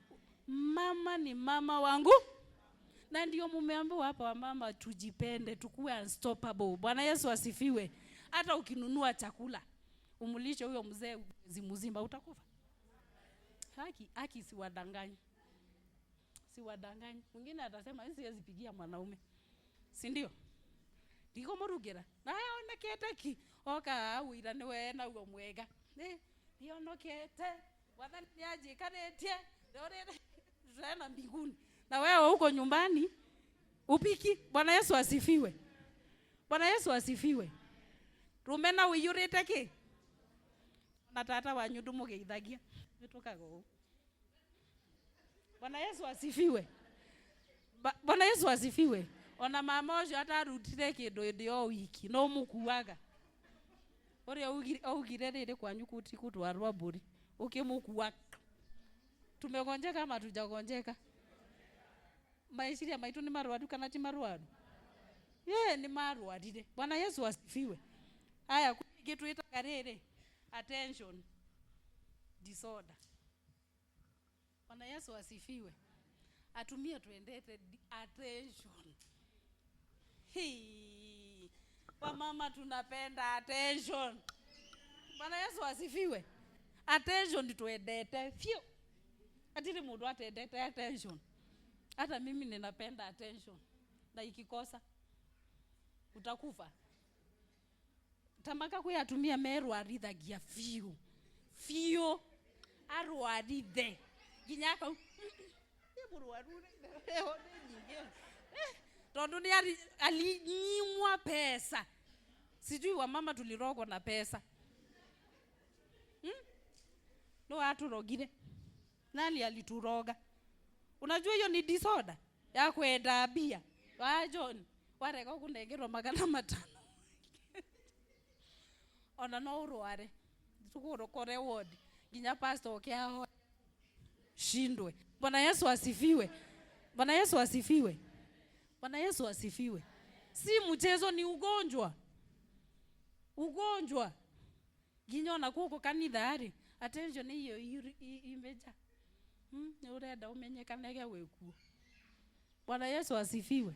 Mama ni mama wangu. Na ndio mumeambiwa hapa wa mama tujipende, tukue unstoppable. Bwana Yesu asifiwe. Hata ukinunua chakula, umulishe huyo mzee mwezi mzima utakufa. Haki siwadanganyi. Siwadanganyi. Mwingine atasema siwezi pigia mwanaume. Si ndio? Ndiko morugera. Na onekete ki oka awira ni we na ugo mwega. Nionokete. Wathani aje karetie. Dorere zana mbinguni. Na wewe uko nyumbani upiki. Bwana Yesu asifiwe. Bwana Yesu asifiwe. Rumena uyurite ki? Na tata wanyu ndumugeithagia. Nitoka go. Bwana Yesu asifiwe. Bwana Yesu asifiwe. Ona mama ucio atarutire kindu ndio wiki no mukuaga. Ore augire riri kwanyu kuti kutwarwa mburi. Ukimukua. Tumegonjeka ama tujagonjeka? Maisha maitu ni marwadu kana ti marwadu? Ni marwadire. Bwana Yesu asifiwe. Haya kitu ita riri attention disorder. Bwana Yesu asifiwe. Atumie tuendete attention. Wamama tunapenda attention. Bwana Yesu asifiwe. Attention tuendete fio. Atiri mundu atendete attention. Hata mimi ninapenda attention. Na ikikosa utakufa. Tamaka kuyatumia meru arithagia fio. Fio arwarithe. Ginyaka tondu ni alinyimwa pesa. Sijui wamama tulirogwa na pesa. No aturogire. Nani alituroga? Unajua hiyo ni disorder ya kwenda bia. Wa John warega kunengerwa 500. Ona no urware. Tukuro kore ward. Ginya pastor kiao shindwe. Bwana Yesu asifiwe. Bwana Yesu asifiwe. Bwana Yesu asifiwe. Si mchezo, ni ugonjwa. Ugonjwa. Ginyona kuko kanitha ari. Attention hiyo imeja. Ni urenda umenyekanege wekuo. Bwana Yesu asifiwe.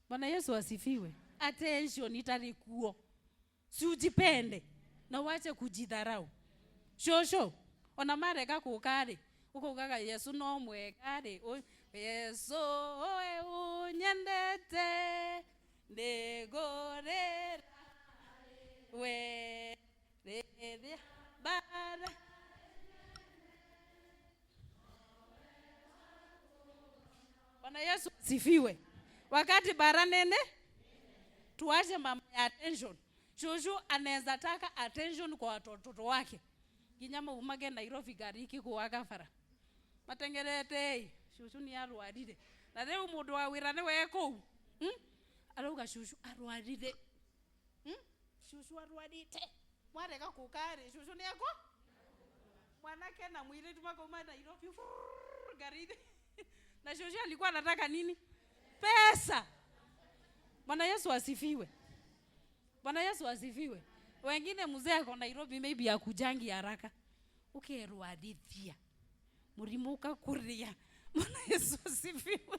Bwana Yesu asifiwe. Attention itarikuo. Si ujipende na wache kujidharau. Shosho ona marega kukari ukogaga Yesu no mwegari Yesu oe unyendete ndegorera we re bara. Bwana Yesu sifiwe. Wakati bara nene tuache mama ya attention. Shosho anaweza taka attention kwa watoto wake. Ginyama umage Nairobi gari kikuwaga fara. Matengerete shushu ni arwarire. Na rero mundu wa wira ne weko. Arauga shushu arwarire. Shushu arwarite. Mwareka kukari shushu ni yako. Mwanake na mwili tumakauma Nairobi gari. Na shushu alikuwa anataka nini? Pesa. Bwana Yesu asifiwe. Bwana Yesu asifiwe. Wengine mzee ako Nairobi maybe akujangi haraka. Ukerwadithia. Murimuka kuria. Bwana Yesu asifiwe.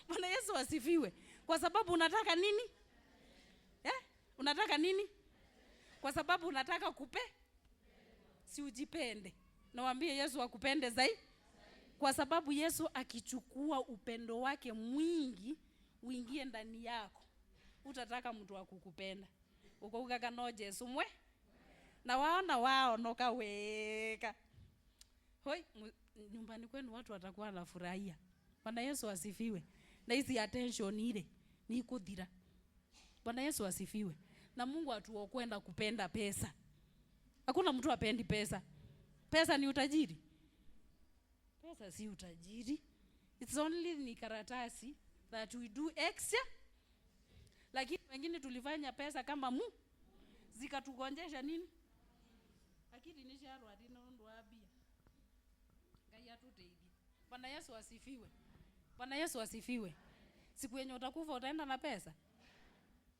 Bwana Yesu asifiwe. Kwa sababu unataka nini? Unataka nini? Kwa sababu unataka kupe? Si ujipende. Nawaambie Yesu akupende zaidi. Kwa sababu Yesu akichukua upendo wake mwingi uingie ndani yako. Utataka mtu akukupenda. Ukougaga no Yesu mwe na waona wao noka weka. Hoi nyumbani kwenu watu watakuwa na furahia. Bwana Yesu asifiwe. Na hizi attention ile ni kuthira. Bwana Yesu asifiwe. Na Mungu atuokwenda kupenda pesa. Hakuna mtu apendi pesa. Pesa ni utajiri. Pesa si utajiri. It's only ni karatasi that we do extra. Lakini wengine tulifanya pesa kama zikatugonjesha nini? Akili ni sharo adino ndo abia. Ngaya tuteidi. Bwana Yesu asifiwe. Bwana Yesu asifiwe. Siku yenye utakufa utaenda na pesa.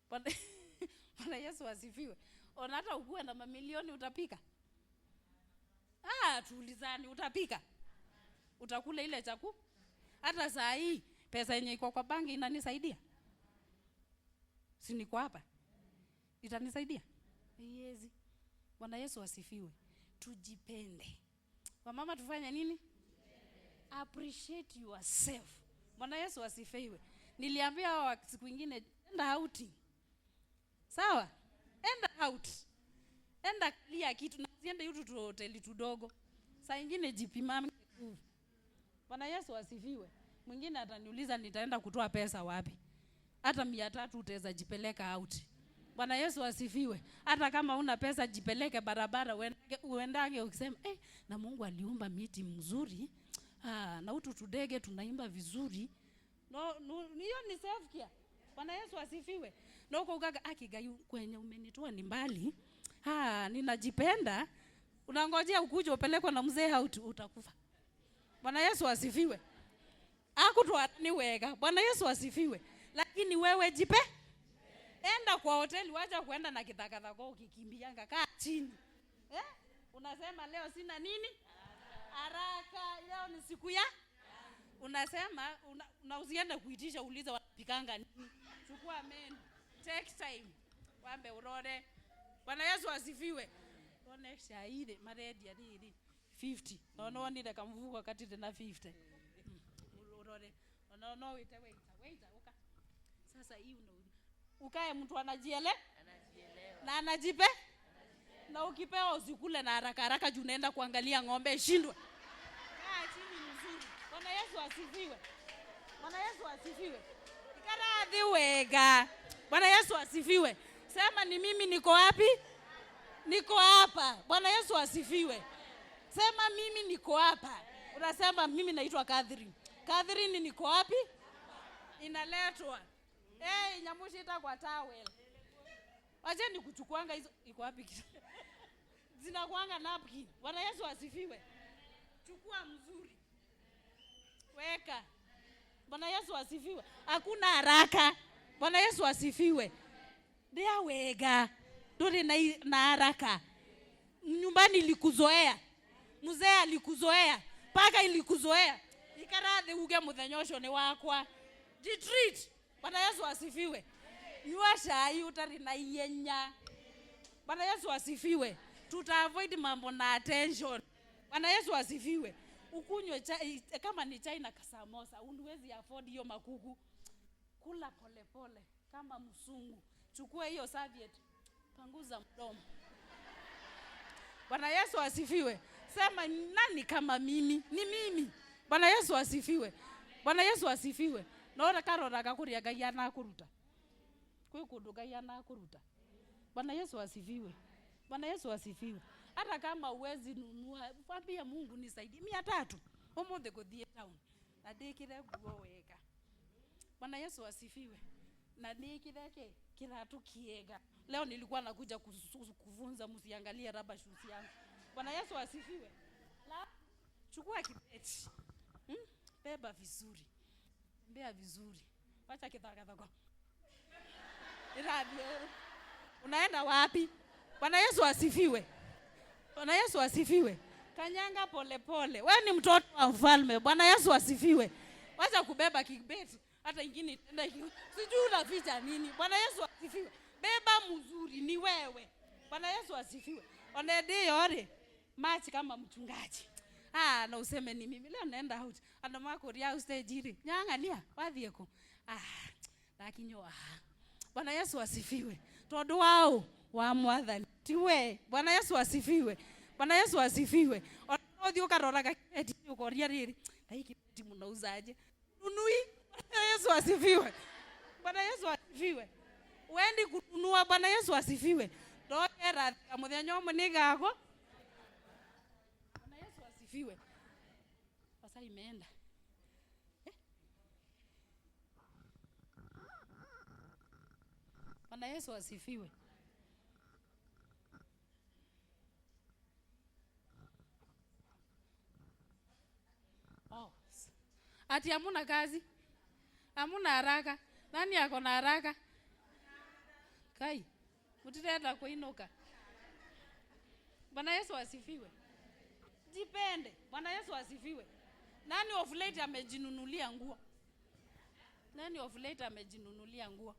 Bwana Yesu asifiwe. Ona hata ukue na mamilioni utapika? Tuulizani utapika? Utakula ile chakula? Hata saa hii pesa yenye iko kwa banki inanisaidia? Si niko hapa? Itanisaidia? Yezi. Bwana Yesu asifiwe. Tujipende. Wamama tufanye nini? Appreciate yourself. Bwana Yesu asifiwe. Niliambia siku nyingine enda outing. Sawa? Enda out. Enda clear kitu na siende yutu tu hoteli tudogo. Saa nyingine jipima. Bwana Yesu asifiwe. Mwingine ataniuliza nitaenda kutoa pesa wapi? Hata 300 utaweza jipeleka out. Bwana Yesu asifiwe. Hata kama una pesa jipeleke barabara uendage ukisema na Mungu aliumba miti mzuri. Na utu tudege tunaimba vizuri. hiyo ni self care. Bwana Yesu asifiwe. Na uko ukaga akigayu kwenye umenitoa ni mbali. Ninajipenda. Unangojea ukuje upelekwe na mzee utakufa. Bwana Yesu asifiwe. Akutwa ni wega. Bwana Yesu asifiwe. Lakini wewe jipe. Enda kwa hoteli, wacha kuenda na kidhakadhako ukikimbianga kaa chini. Unasema leo sina nini? Haraka. Leo ni siku ya. Unasema usiende kuitisha uliza wanapikanga nini. Chukua menu. Take time. Wambe urore. Bwana Yesu asifiwe. One shairi maredi hadi 50. Naona nile kamvuko wakati tena 50. Urore. Unaona waiter. Uka. Sasa hii ukae mtu anajielewa na anajipe na ukipewa usikule na haraka juu unaenda kuangalia ng'ombe shindwa. Kaa chini mzuri. Bwana Yesu asifiwe. Bwana Yesu asifiwe. Ikaradhi wega. Bwana Yesu asifiwe. Sema ni mimi niko wapi? Niko hapa. Bwana Yesu asifiwe. Sema mimi niko hapa. Unasema mimi naitwa Catherine. Catherine niko wapi? Inaletwa. Nyamushita kwa towel. Waje ni kuchukuanga hizo iko wapi? Zinakuanga napkin. Bwana Yesu asifiwe. Chukua mzuri. Weka. Bwana Yesu asifiwe. Hakuna haraka. Bwana Yesu asifiwe. Ndia wega. Dori na haraka. Nyumbani ilikuzoea. Mzee alikuzoea. Paka ilikuzoea. Ikaradhi uge muthanyosho ni wakwa. Retreat. Bwana Yesu asifiwe. Nyua chai utari na yenya. Bwana Yesu asifiwe. Tuta avoid mambo na attention. Bwana Yesu asifiwe. Ukunywe chai kama ni chai na kasamosa, unawezi afford hiyo makuku. Kula pole pole kama msungu. Chukua hiyo serviette. Panguza mdomo. Bwana Yesu asifiwe. Sema nani kama mimi? Ni mimi. Bwana Yesu asifiwe. Bwana Yesu asifiwe. Naona karora gakuria gayana kuruta. Kwe kuduga yana kuruta. Bwana Yesu asifiwe. Bwana Yesu asifiwe. Hata kama uwezi nunua, mwambie Mungu nisaidie 300. Omothe kuthie town. Na ndikire guo wega. Bwana Yesu asifiwe. Na ndikire kiratu kiega. Leo nilikuwa nakuja kufunza msiangalie raba shoes yangu. Bwana Yesu asifiwe. Chukua kibeti. Beba vizuri. Mbea vizuri. Wacha kidhakadhako. Iradio. Unaenda wapi? Bwana Yesu asifiwe. Bwana Yesu asifiwe. Kanyanga pole pole. Wewe ni mtoto wa mfalme. Bwana Yesu asifiwe. Wacha kubeba kibeti. Hata ingine tenda sijui unaficha nini. Bwana Yesu asifiwe. Beba mzuri ni wewe. Bwana Yesu asifiwe. Onede yore. Machi kama mchungaji. Na useme ni mimi leo naenda out. Ana mako ria stage ile. Nyang'ania wathieko. Lakini Bwana Yesu asifiwe. Todo wao wa mwathani. Tiwe. Bwana Yesu asifiwe. Bwana Yesu asifiwe. Othi ukaroraga eti ukoria riri. Na hiki timu nauzaje? Nunui. Bwana Yesu asifiwe. Bwana Yesu asifiwe. Wendi kununua. Bwana Yesu asifiwe. Ndokera muthenya umwe nigako. Bwana Yesu asifiwe. Sasa imeenda. Bwana Yesu asifiwe. Ati hamuna kazi? Hamuna haraka? Nani yako na haraka? Kai. Mutitenda kuinuka. Bwana Yesu asifiwe. Jipende. Bwana Yesu asifiwe. Nani of late amejinunulia nguo? Nani of late amejinunulia nguo?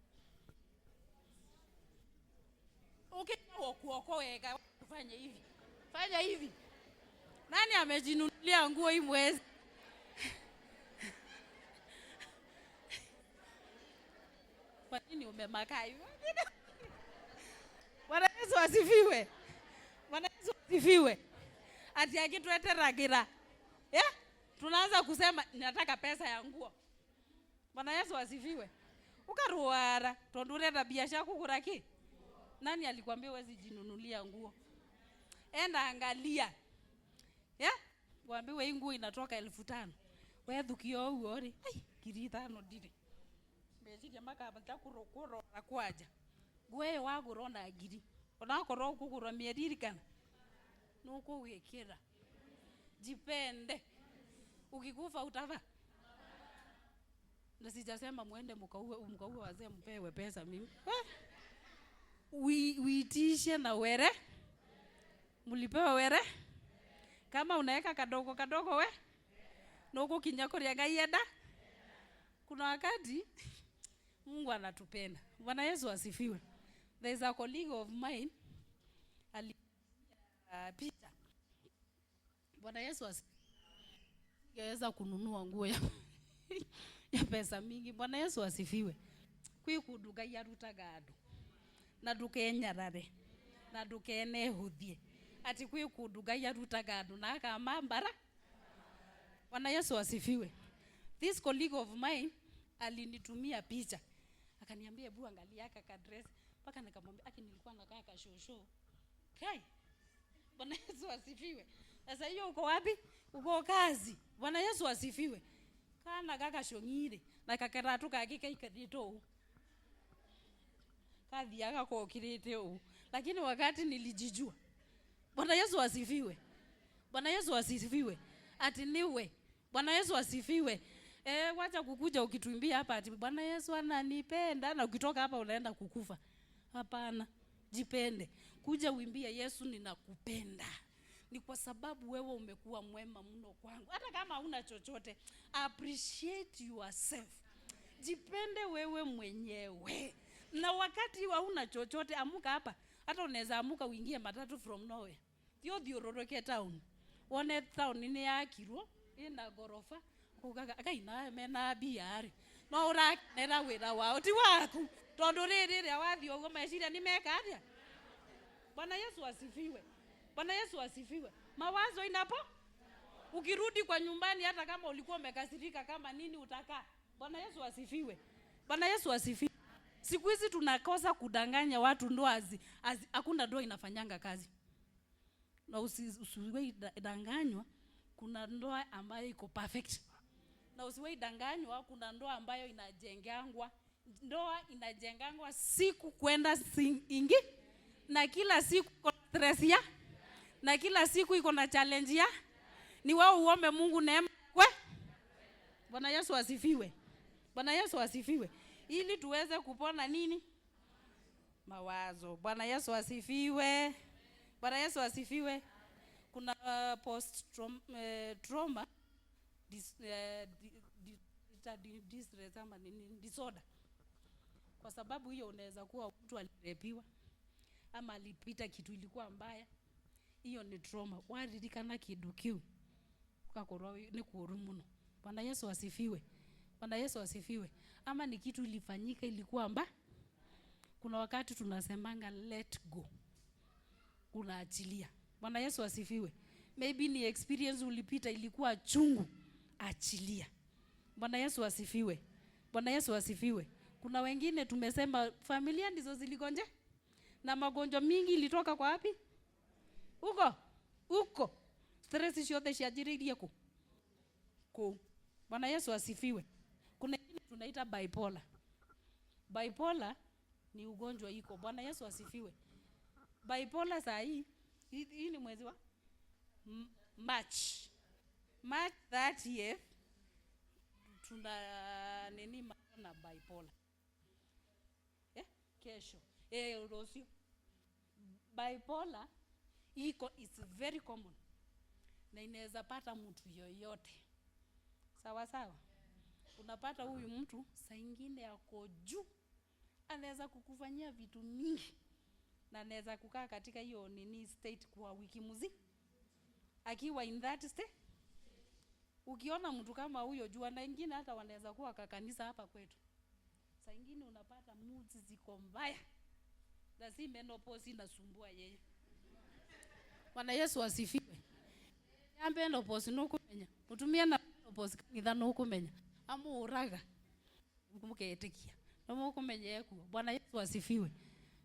Kuokoeka ufanye hivi. Fanya hivi. Nani amejinunulia nguo hii mwezi? Kwa nini umemakaa hivi? Bwana Yesu asifiwe. Bwana Yesu asifiwe. Ati akitueteragira. Tunaanza kusema nataka pesa ya nguo. Bwana Yesu asifiwe. Ukaruara, tondureta biashara kukuraki. Nani alikwambia uwezi jinunulia nguo? Enda angalia. Waambiwe hii nguo inatoka 1500. Wewe dhukio uori. ngiri no ndire meciria makabata kurokoro akwaja gwe wagura na ngiri onakorwo kugura mieri kana nuko wekera jipende ukikufa utava na sijasema muende mkauwe wazee mpewe pesa mimi uitishe na were mulipewa were kama unaweka kadogo we nuko kinyakoria ngaienda kuna wakati Mungu anatupenda. Bwana Yesu asifiwe. There is a colleague of mine Peter. Bwana Yesu asifiwe kununua nguo ya pesa mingi. Bwana Yesu asifiwe. Kwi kuduga ya rutagado. Na dukenyarare. Na dukene huthie. Ati kwi kuduga ya rutagado na akamambara. Bwana Yesu asifiwe. This colleague of mine alinitumia picha. Akaniambia hebu angalia kaka dress mpaka nikamwambia nilikuwa nakaa kashosho. Kai. Bwana Yesu asifiwe. Sasa hiyo uko wapi? Uko kazi. Bwana Yesu asifiwe. Kana kaka shongire na kakaratu kakika ikadito. Kazi yaka kwa kirete. Lakini wakati nilijijua. Bwana Yesu asifiwe. Bwana Yesu asifiwe. Ati niwe. Bwana Yesu asifiwe. Wacha kukuja ukituimbia hapa ati Bwana Yesu ananipenda na ukitoka hapa unaenda kukufa. Hapana, jipende. Kuja uimbie Yesu ninakupenda. Ni kwa sababu wewe umekuwa mwema mno kwangu. Hata kama huna chochote, appreciate yourself. Jipende wewe mwenyewe. Na wakati hauna chochote, amuka hapa. Hata unaweza amuka uingie matatu from nowhere. Thio thiororoke town. One town ni yakirwo ina gorofa. Kugaga akaina mena biari no urakera wira wao ti waku tondu riri wathi ugo meciria ni mekaria. Bwana Yesu asifiwe. Bwana Yesu asifiwe. Mawazo inapo ukirudi kwa nyumbani hata kama ulikuwa umekasirika kama nini utakaa. Bwana Yesu asifiwe. Bwana Yesu asifiwe. Siku hizi tunakosa kudanganya watu ndoa hakuna ndoa inafanyanga kazi. Na usiwe danganywa kuna ndoa ambayo iko perfect. Na usiwe danganywa kuna ndoa ambayo inajengangwa. Ndoa inajengangwa siku kwenda ingi na kila siku iko stress ya na kila siku iko na challenge ya ni wewe uombe Mungu neema kwe. Bwana Yesu asifiwe. Bwana Yesu asifiwe. Ili tuweze kupona nini? Mawazo. Bwana Yesu asifiwe. Bwana Yesu asifiwe. Kuna post trauma disorder. Kwa sababu hiyo unaweza kuwa mtu alirepiwa ama alipita kitu ilikuwa mbaya. Hiyo ni trauma. Waririkana kidu kiu ukakorwa ni kuru muno. Bwana Yesu asifiwe. Bwana Yesu asifiwe. Ama ni kitu ilifanyika ilikuwa mbaya. Kuna wakati tunasemanga let go. Unaachilia. Bwana Yesu asifiwe. Maybe ni experience ulipita ilikuwa chungu, achilia. Bwana Yesu asifiwe. Bwana Yesu asifiwe. Kuna wengine tumesema familia ndizo ziligonje na magonjwa mingi ilitoka kwa wapi? Huko. Stress yote shiajiririe ku. Bwana Yesu asifiwe. Kuna ingine tunaita bipolar. Bipolar ni ugonjwa iko. Bwana Yesu asifiwe. Bipolar saa hii ni mwezi wa March 30th tuna nini na bipolar. Kesho. Rosio. Bipolar is very common. Na inaweza pata mtu yoyote. Sawa sawa. Unapata huyu mtu saa nyingine yako juu. Anaweza kukufanyia vitu mingi. Na anaweza kukaa katika hiyo state kwa wiki mzima. Akiwa in that state. Ukiona mtu kama huyo jua na wengine hata wanaweza kuwa kakanisa hapa kwetu. Saa nyingine unapata moods ziko mbaya. Na si menopause inasumbua yeye. Bwana Yesu asifiwe. Yambe menopause nukumenya. Utumia na menopause ngithano ukumenya. Amu uraga. Muketikia. Na mukumenya yeku. Bwana Yesu asifiwe.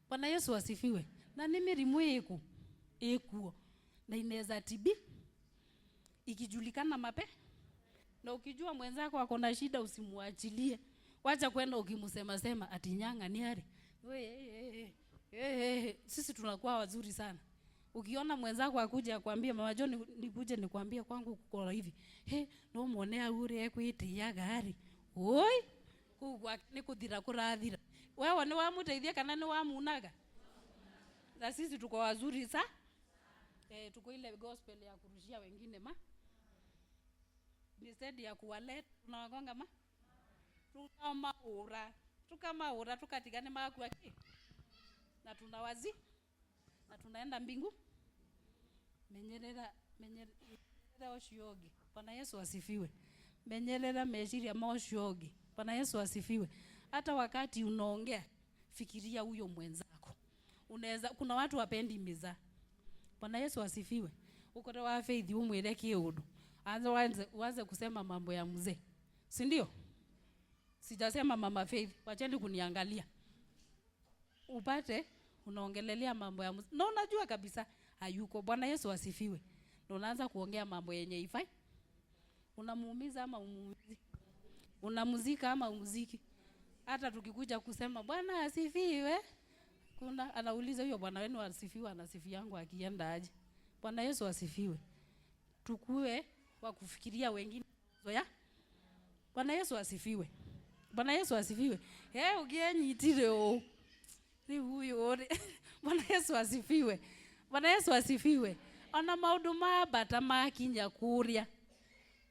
Bwana Yesu asifiwe. Na ni mirimu ekuo. Na inaweza tibi ikijulikana Na ukijua mwenzako ako na shida usimuachilie. Wacha kwenda ukimsema sema ati nyanga ni ari. Sisi tunakuwa wazuri sana. Ukiona mwenzako akuja akwambia mama John nikuje nikwambie kwangu kuko hivi. No muonea ure kuitia gari. Oi. Kugwa nikuthira kurathira. Wewe ni wamuteithia kana ni wamunaga? Na sisi tuko wazuri sa? Tuko ile gospel ya kurushia wengine ma. Instead ya kuwaleta tunawagonga ma. Tukamaura tukatigane maku aki. Na tunawazi na tunaenda mbingu. Menyerera oshiogi. Bwana Yesu asifiwe. Menyerera meshiria maoshiogi. Bwana Yesu asifiwe. Hata wakati unaongea fikiria huyo mwenzako. Unaweza kuna watu wapendi miza. Bwana Yesu asifiwe. Uko wa faith umwele kiudu. Anza kusema mambo ya mzee. Si ndio? Sijasema mama Faith, wacheni kuniangalia. Upate unaongelelea mambo ya mzee. Na unajua kabisa hayuko. Bwana Yesu asifiwe. Ndio unaanza kuongea mambo yenye ifai. Unamuumiza ama umuumizi? Unamuzika ama umuziki? Hata tukikuja kusema Bwana asifiwe, kuna anauliza huyo bwana wenu asifiwe anasifi yangu akienda aje? Bwana Yesu asifiwe. Tukue wa kufikiria wengine zoya. Bwana Yesu asifiwe. Bwana Yesu asifiwe. Ugianyitire o. Ni huyo. Bwana Yesu asifiwe. Bwana Yesu asifiwe. Ona maundu mabata makinya kuria.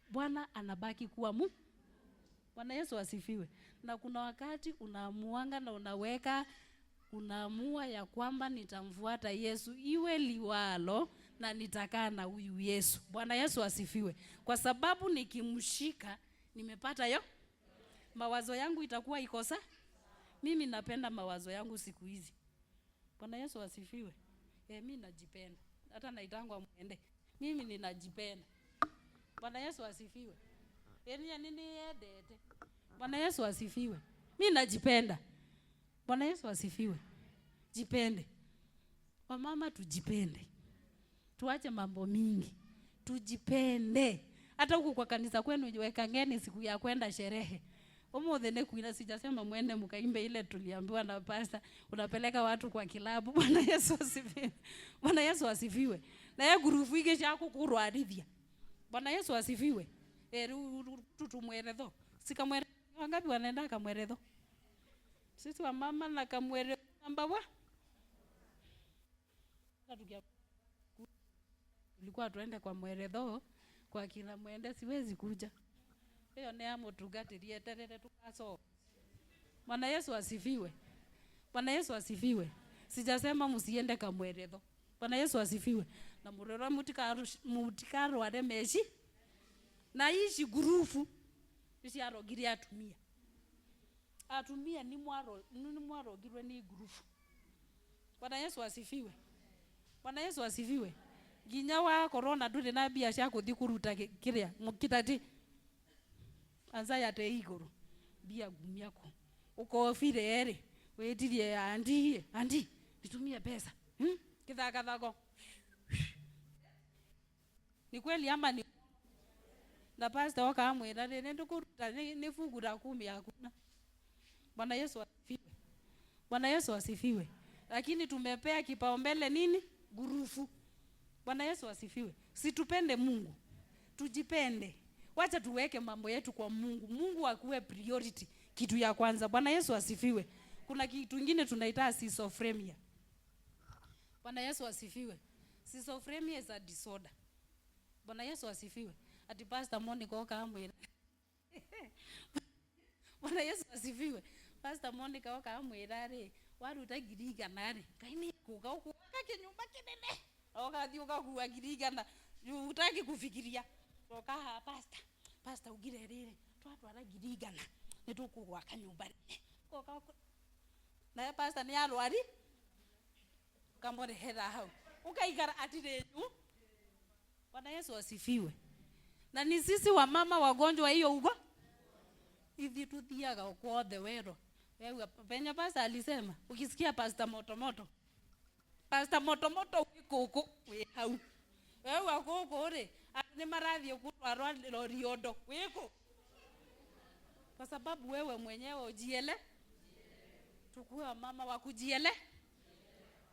Bwana anabaki kuwa Mungu. Bwana Yesu asifiwe. Na kuna wakati unaamuanga na unaweka unaamua ya kwamba nitamfuata Yesu iwe liwalo na nitakaa na huyu Yesu. Bwana Yesu asifiwe. Kwa sababu nikimshika nimepata yo mawazo yangu itakuwa ikosa. Mimi napenda mawazo yangu siku hizi. Bwana Yesu asifiwe. Mimi najipenda. Hata naitangwa muende. Mimi ninajipenda. Bwana Yesu asifiwe. Nini edete. Bwana Yesu asifiwe. Mimi najipenda. Bwana Yesu asifiwe. Jipende. Wamama tujipende. Tuache mambo mingi. Tujipende. Hata huku kwa kanisa kwenu weka ngeni siku ya kwenda sherehe. Omodhene kuina sijasema muende mkaimbe ile tuliambiwa na pastor unapeleka watu kwa kilabu. Bwana Yesu asifiwe. Bwana Yesu asifiwe. Na ya gurufu ige chako kurwarithia. Bwana Yesu asifiwe. Tutumweretho. Sikamwere wangapi wanaenda kamweretho? Sisi wa mama na kamweretho ambawa. Tulikuwa tuende kwa mweretho kwa kila mwende siwezi kuja. Hiyo ni amo tugatirie terere tukaso. Bwana Yesu asifiwe. Bwana Yesu asifiwe. Sijasema msiende kamweretho. Bwana Yesu asifiwe. Na murero mutikaro aremeshi. Na ishi gurufu isi arogiri atumia. Atumia ni mwaro girwe ni gurufu. Bwana Yesu asifiwe. Bwana Yesu asifiwe. Ginya wa corona nduri na bia cia kuthi kuruta kiria mukitati. Anza yate iguru. Bia gumia ko. Uko fire ere. Wetirie andi nitumie pesa. Kithaka. Ni kweli ama ni na pastor wakamwera nende kuruta ni fungu la 10 hakuna. Bwana Yesu asifiwe. Bwana Yesu asifiwe. Lakini tumepea kipaumbele nini? Gurufu. Bwana Yesu asifiwe. Situpende Mungu. Tujipende. Wacha tuweke mambo yetu kwa Mungu. Mungu akuwe priority kitu ya kwanza. Bwana Yesu asifiwe. Kuna kitu kingine tunaita schizophrenia. Bwana Yesu asifiwe. Schizophrenia is a disorder. Bwana Yesu asifiwe. Ati Pastor Monica okamwira. Bwana Yesu asifiwe. Pastor Monica okamwira ri waru utagirigana ri. Kaini kuga ukuka kinyumba kinene. Okathi ukakuwa girigana. Utaki kufikiria. Toka ha pastor ugire riri. Twatwara girigana. Nitukuwa kanyumba ri. Koka na pastor ni arwari. Kamore hera hau. Ukaigara atirenyu. Bwana Yesu asifiwe. Na ni sisi wa mama wagonjwa hiyo ugo. Hivi tuthiaga kwa the wero. Wewe penya pastor alisema ukisikia pastor motomoto. Pastor motomoto uko we hau. Wewe wako ore ni maradhi kutwarwa Loriondo wiko, kwa sababu wewe mwenyewe ujiele. Tukua mama wa kujiele.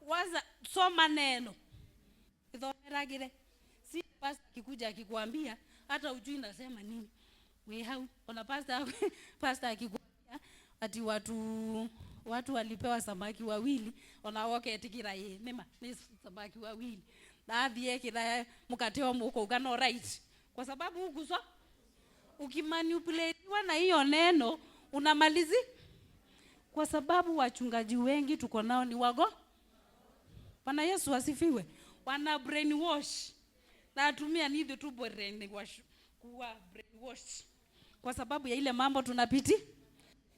Waza soma neno ithomeragire, si pastor kikuja akikwambia hata ujui nasema nini. We hau ona pastor akikwambia ati watu walipewa samaki wawili, onawoke etikira ye nema ni samaki wawili na athie kira mukate wa muko ugano right, kwa sababu uguso ukimanipulate na hiyo neno unamalizi. Kwa sababu wachungaji wengi tuko nao ni wago. Bwana Yesu asifiwe. Wana brainwash. Na atumia nidhi tu brainwash. Kuwa brainwash. Kwa sababu ya ile mambo tunapiti.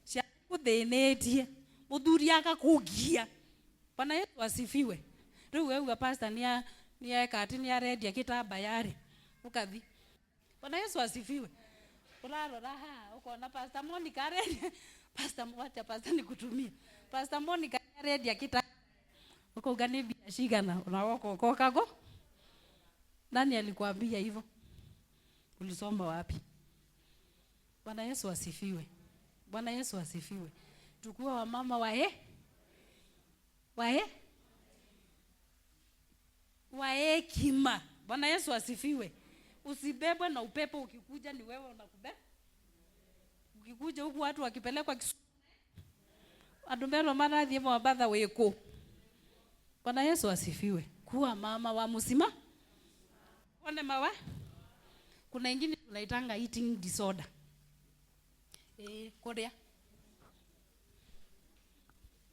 Shaku dhenetie. Mudhuri akakugia. Bwana Yesu asifiwe. Riu wewe pastor ni kati ni ready ya kitaba yari. Ukathi. Bwana Yesu asifiwe. Urarora uko na Pastor Monica ready. Pastor nikutumia. Pastor Monica ready ya kitaba. Uko gani biashigana unawako kokago? Nani alikwambia hivyo? Ulisoma wapi? Bwana Yesu asifiwe. Bwana Yesu asifiwe. Tukua wamama wa hekima. Bwana Yesu asifiwe. Usibebwe na upepo, ukikuja ni wewe unakubeba. Ukikuja huku watu wakipelekwa adumbelo maradhi hivyo wabadha weko. Bwana Yesu asifiwe. Kuwa mama wa musima. One mawa. Kuna ingine tunaitanga eating disorder. Korea.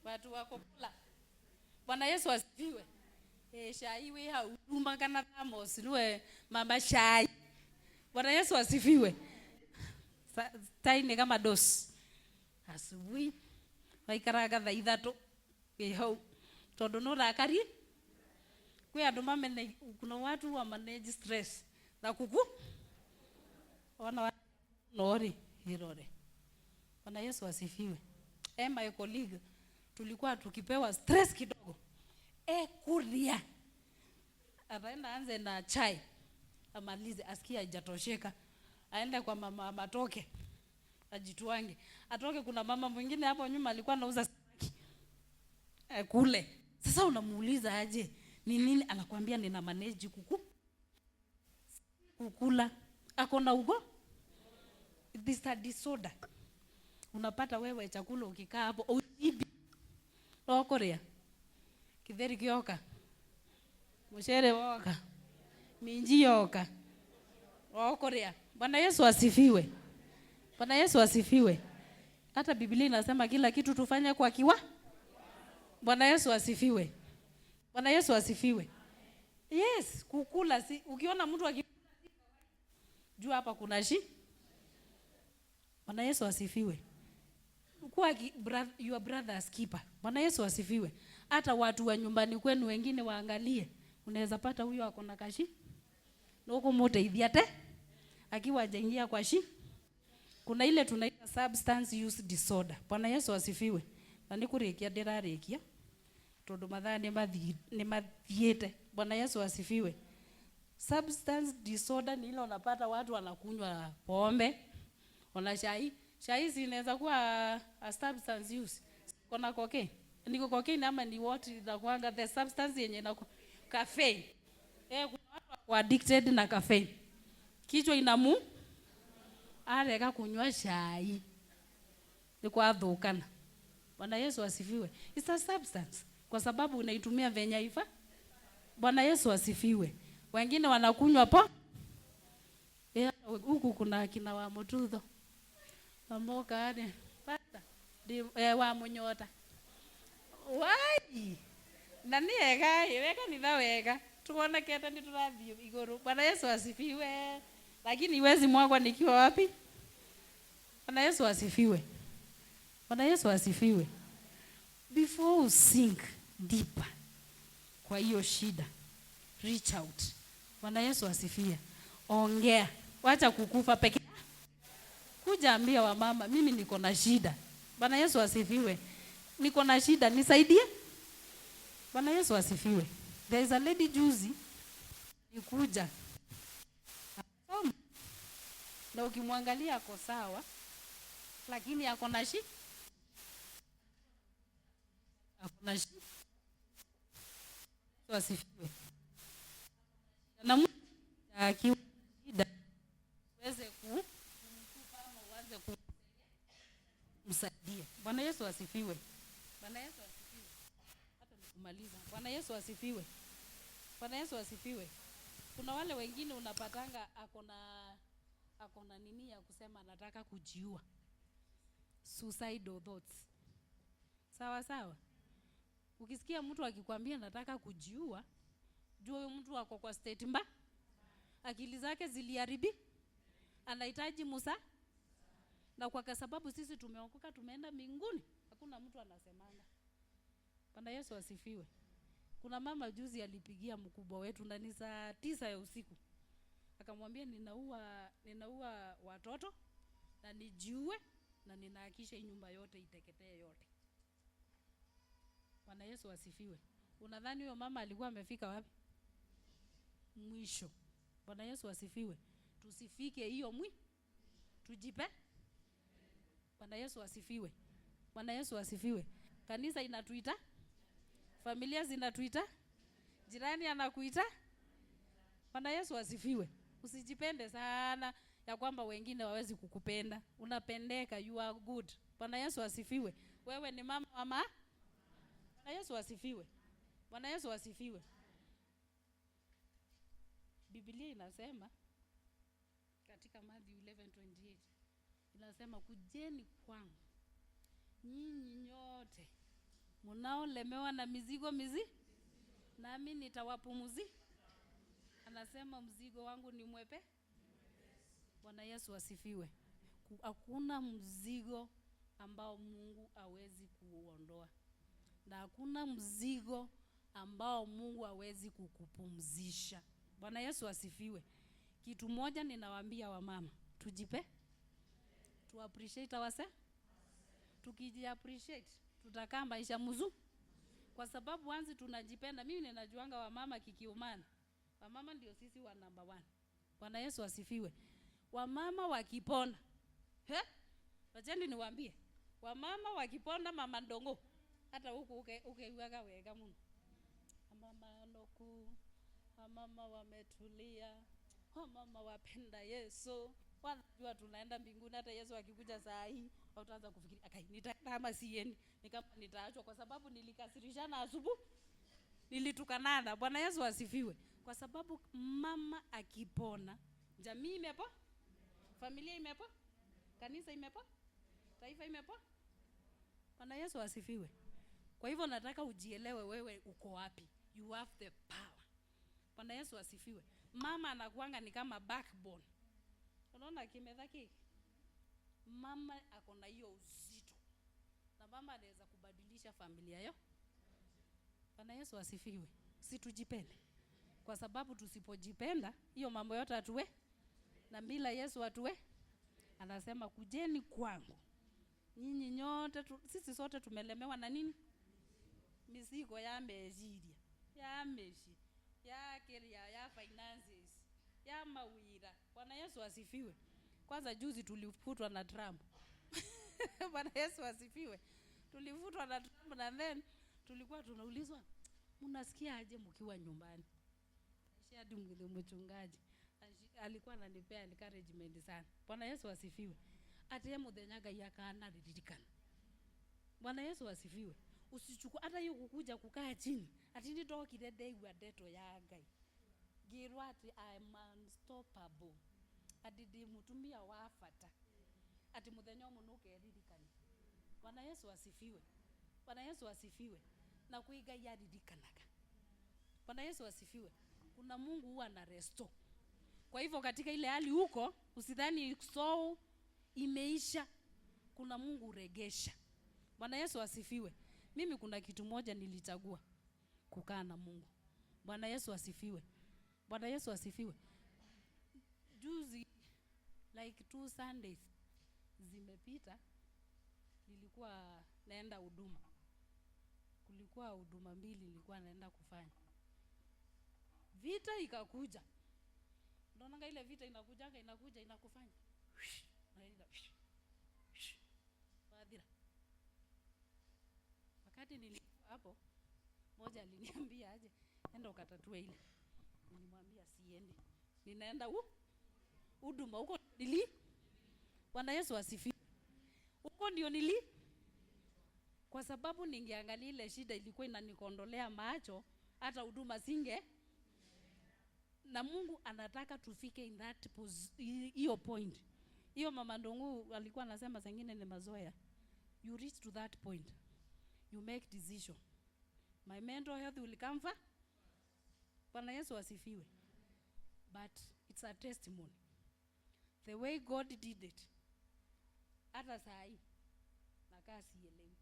Watu wako kula. Bwana Yesu asifiwe. Shai we hauduma kana thamos niwe mama shai. Bwana Yesu asifiwe. Taine kama dos. Asubuhi waikaraga thaa 3 hau. Tondu no rakari. Kwa andu mamene kuna watu wa manage stress na kuku. Ona nori hirore. Bwana Yesu asifiwe. My colleague tulikuwa tukipewa stress kidogo. Kuria. Ataenda anze na chai. Amalize asikia hajatosheka. Aende kwa mama matoke. Ajituange. Atoke kuna mama mwingine hapo nyuma alikuwa anauza samaki. Kule. Sasa unamuuliza aje? Ni nini? Anakuambia nina manage kukula. Akona ugo? This is a disorder. Unapata wewe chakula ukikaa hapo ujibi. Korea. Kitheri kioka. Mushere woka. Minji yoka. Korea. Bwana Yesu asifiwe. Bwana Yesu asifiwe. Hata Biblia inasema kila kitu tufanye kwa kiwa. Bwana Yesu asifiwe. Bwana Yesu asifiwe. Yes, kukula si ukiona mtu akikula jua hapa kuna Bwana Yesu asifiwe. Kuwa your brother's keeper. Bwana Yesu asifiwe. Hata watu wa nyumbani kwenu wengine waangalie. Unaweza pata huyo ako na kashi. Noko muteithia te akiwa hajaingia kwa Kuna ile tunaita substance use disorder. Bwana Yesu asifiwe. Na nikurikia ndirarekia. Tondu mathaa ni mathiete. Bwana Yesu asifiwe. Substance disorder ni ile unapata watu wanakunywa pombe. Ona chai. Chai inaweza kuwa a substance use. Kuna cocaine. Niko cocaine ama ni what inakuanga the substance yenye na caffeine. Kuna watu wako addicted na caffeine. Kichwa inamu arega kunywa chai. Ni kwa dhukana. Bwana Yesu asifiwe. It's a substance. Kwa sababu unaitumia venya ifa. Bwana Yesu asifiwe. Wengine wanakunywa po. Huku kuna kina wa mutudho. Pamoka ade. Pata. Wa munyota. Wai. Nani ega, wega ni wega. Tuone keta ni turathi iguru. Bwana Yesu asifiwe. Lakini iwezi mwagwa nikiwa wapi? Bwana Yesu asifiwe. Bwana Yesu asifiwe. Before you sink deeper kwa hiyo shida, reach out. Bwana Yesu asifiwe. Ongea. Wacha kukufa peke. Kuja ambia wa mama, mimi niko na shida. Bwana Yesu asifiwe. Niko na shida, nisaidie. Bwana Yesu asifiwe. There is a lady juzi nikuja na ukimwangalia ako sawa, lakini ako na shida. Hakuna shida. Wasifiwe. Na mtu akiwa shida uweze kumtupa ama uanze kumsaidia. Bwana Yesu asifiwe. Bwana Yesu asifiwe. Hata nikumaliza. Bwana Yesu asifiwe. Bwana Yesu asifiwe. Kuna wale wengine unapatanga akona nini ya kusema anataka kujiua. Suicidal thoughts. Sawa sawa. Ukisikia mtu akikwambia nataka kujiua, jua huyo mtu ako kwa state mbaya. Akili zake ziliharibi. Anahitaji Musa. Na kwa sababu sisi tumeokoka tumeenda mbinguni, hakuna mtu anasemanga. Bwana Yesu asifiwe. Kuna mama juzi alipigia mkubwa wetu na ni saa 9 ya usiku. Akamwambia ninaua watoto na nijiue na ninahakisha nyumba yote iteketee yote. Bwana Yesu asifiwe. Unadhani huyo mama alikuwa amefika wapi? Mwisho. Bwana Yesu asifiwe. Tusifike hiyo tujipe. Bwana Yesu asifiwe. Bwana Yesu asifiwe. Kanisa inatuita, familia zinatuita, jirani anakuita. Bwana Yesu asifiwe. Usijipende sana ya kwamba wengine hawezi kukupenda. Unapendeka, you are good. Bwana Yesu asifiwe. Wewe ni mama. Bwana Yesu asifiwe. Bwana Yesu asifiwe. Biblia inasema katika Matthew 11:28 inasema kujeni kwangu nyinyi nyote mnaolemewa na mizigo nami nitawapumzisha. Anasema mzigo wangu ni mwepe. Bwana Yesu asifiwe. Hakuna mzigo ambao Mungu hawezi kuondoa. Na hakuna mzigo ambao Mungu hawezi kukupumzisha. Bwana Yesu asifiwe. Kitu moja ninawaambia wamama, tujipe, tu appreciate ourselves. Tukiji appreciate, tutakaa maisha mzuri. Kwa sababu wanzi tunajipenda. Mimi ninajuanga wamama kikiumana. Wamama ndio sisi wa number 1. Bwana Yesu asifiwe. Wamama wakipona. Wacheni niwaambie. Wamama wakipona mama ndongo. Hata huku ukeiwaga wega muno. Mama ndoku, mama wametulia, mama wapenda Yesu. Wanajua tunaenda mbinguni. Hata Yesu akikuja saa hii utaanza kufikiri nitaenda ama siendi. Ni kama nitaachwa kwa sababu nilikasirishana asubuhi. Nilitukanana. Bwana Yesu asifiwe. Kwa sababu mama akipona, jamii imepo, familia imepo, kanisa imepo, taifa imepo. Bwana Yesu asifiwe. Kwa hivyo nataka ujielewe wewe uko wapi. You have the power. Bwana Yesu asifiwe. Mama anakuanga ni kama backbone. Unaona kimedhaki? Mama ako na hiyo uzito. Na mama anaweza kubadilisha familia yao. Bwana Yesu asifiwe. Situjipende. Kwa sababu tusipojipenda, hiyo mambo yote atuwe. Na bila Yesu atuwe. Anasema kujeni kwangu. Nyinyi nyote sisi sote tumelemewa na nini? Mizigo ya mejiria, ya meshi, ya career, ya finances, ya mawira. Bwana Yesu asifiwe. Kwanza juzi tulifutwa na Trump. Bwana Yesu asifiwe. Tulifutwa na Trump na then tulikuwa tunaulizwa, mnasikia aje mkiwa nyumbani? Shadi mchungaji alikuwa ananipea encouragement sana. Bwana Yesu asifiwe. Ate mudhenyaga yakana ridikana. Bwana Yesu asifiwe. Usichukua hata hiyo kukuja kukaa chini. Ati ndio kidede wa deto ya Ngai. Girwa ati I am unstoppable. Adidi mutumia wafata. Ati mudhenyo munuke ridikana. Bwana Yesu asifiwe. Bwana Yesu asifiwe. Na kuiga ya ridikanaga. Bwana Yesu asifiwe. Kuna Mungu huwa na restore. Kwa hivyo katika ile hali huko usidhani so imeisha. Kuna Mungu uregesha. Bwana Yesu asifiwe. Mimi kuna kitu moja nilichagua, kukaa na Mungu. Bwana Yesu asifiwe. Bwana Yesu asifiwe. Juzi like 2 Sundays zimepita nilikuwa naenda huduma. Kulikuwa huduma 2 nilikuwa naenda kufanya. Vita ikakuja. Unaona ile vita inakuja inakufanya. naenda Fadhila. Wakati nilikuwa hapo, moja aliniambia aje, enda ukatatue ile. Nilimwambia siende. Ninaenda huduma huko nili. Bwana Yesu asifiwe. Huko ndio nili. Kwa sababu ningeangalia ile shida ilikuwa inanikondolea macho, hata huduma singe. Na Mungu anataka tufike in that hiyo point. Hiyo mama Ndongu alikuwa anasema zingine ni mazoea. You reach to that point. You make decision. My mental health will come first. Bwana Yesu asifiwe. But it's a testimony. The way God did it. Hata saa hii nakaa sielewi.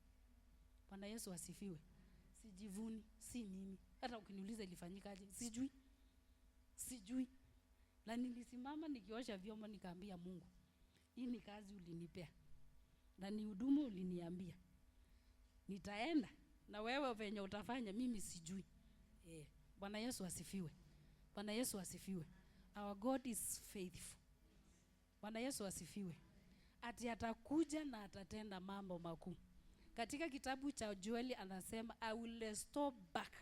Bwana Yesu asifiwe. Sijivuni, si mimi. Hata ukiniuliza ilifanyikaje, sijui. Na nilisimama nikiosha vyombo nikaambia Mungu, hii ni kazi ulinipea. Na ni huduma uliniambia. Nitaenda na wewe venye utafanya mimi sijui. Bwana Yesu asifiwe. Bwana Yesu asifiwe. Our God is faithful. Bwana Yesu asifiwe. Ati atakuja na atatenda mambo makuu. Katika kitabu cha Joeli anasema, I will restore back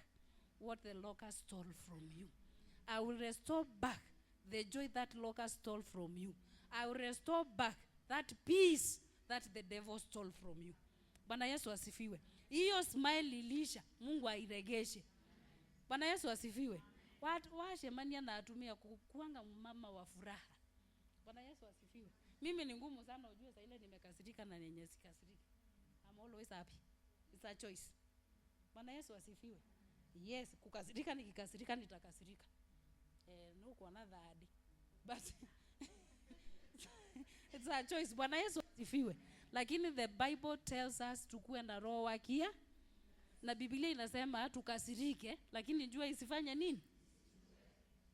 what the locust stole from you. I will restore back the joy that locust stole from you. I will restore back that peace that the devil stole from you. Bwana Yesu asifiwe. Hiyo smile ilisha, Mungu airegeshe. Bwana Yesu asifiwe. Watu washemania na atumia kuanga mama wa furaha. Bwana Yesu asifiwe. Mimi ni ngumu sana ujue sasa ile nimekasirika na nenye sikasirika. I'm always happy. It's a choice. Bwana Yesu asifiwe. Yes, kukasirika nikikasirika nitakasirika. No kwa nadhadi. But it's a choice. Bwana Yesu asifiwe. Lakini the Bible tells us tukue na roho wa kia. Na Biblia inasema tukasirike, lakini jua isifanye nini?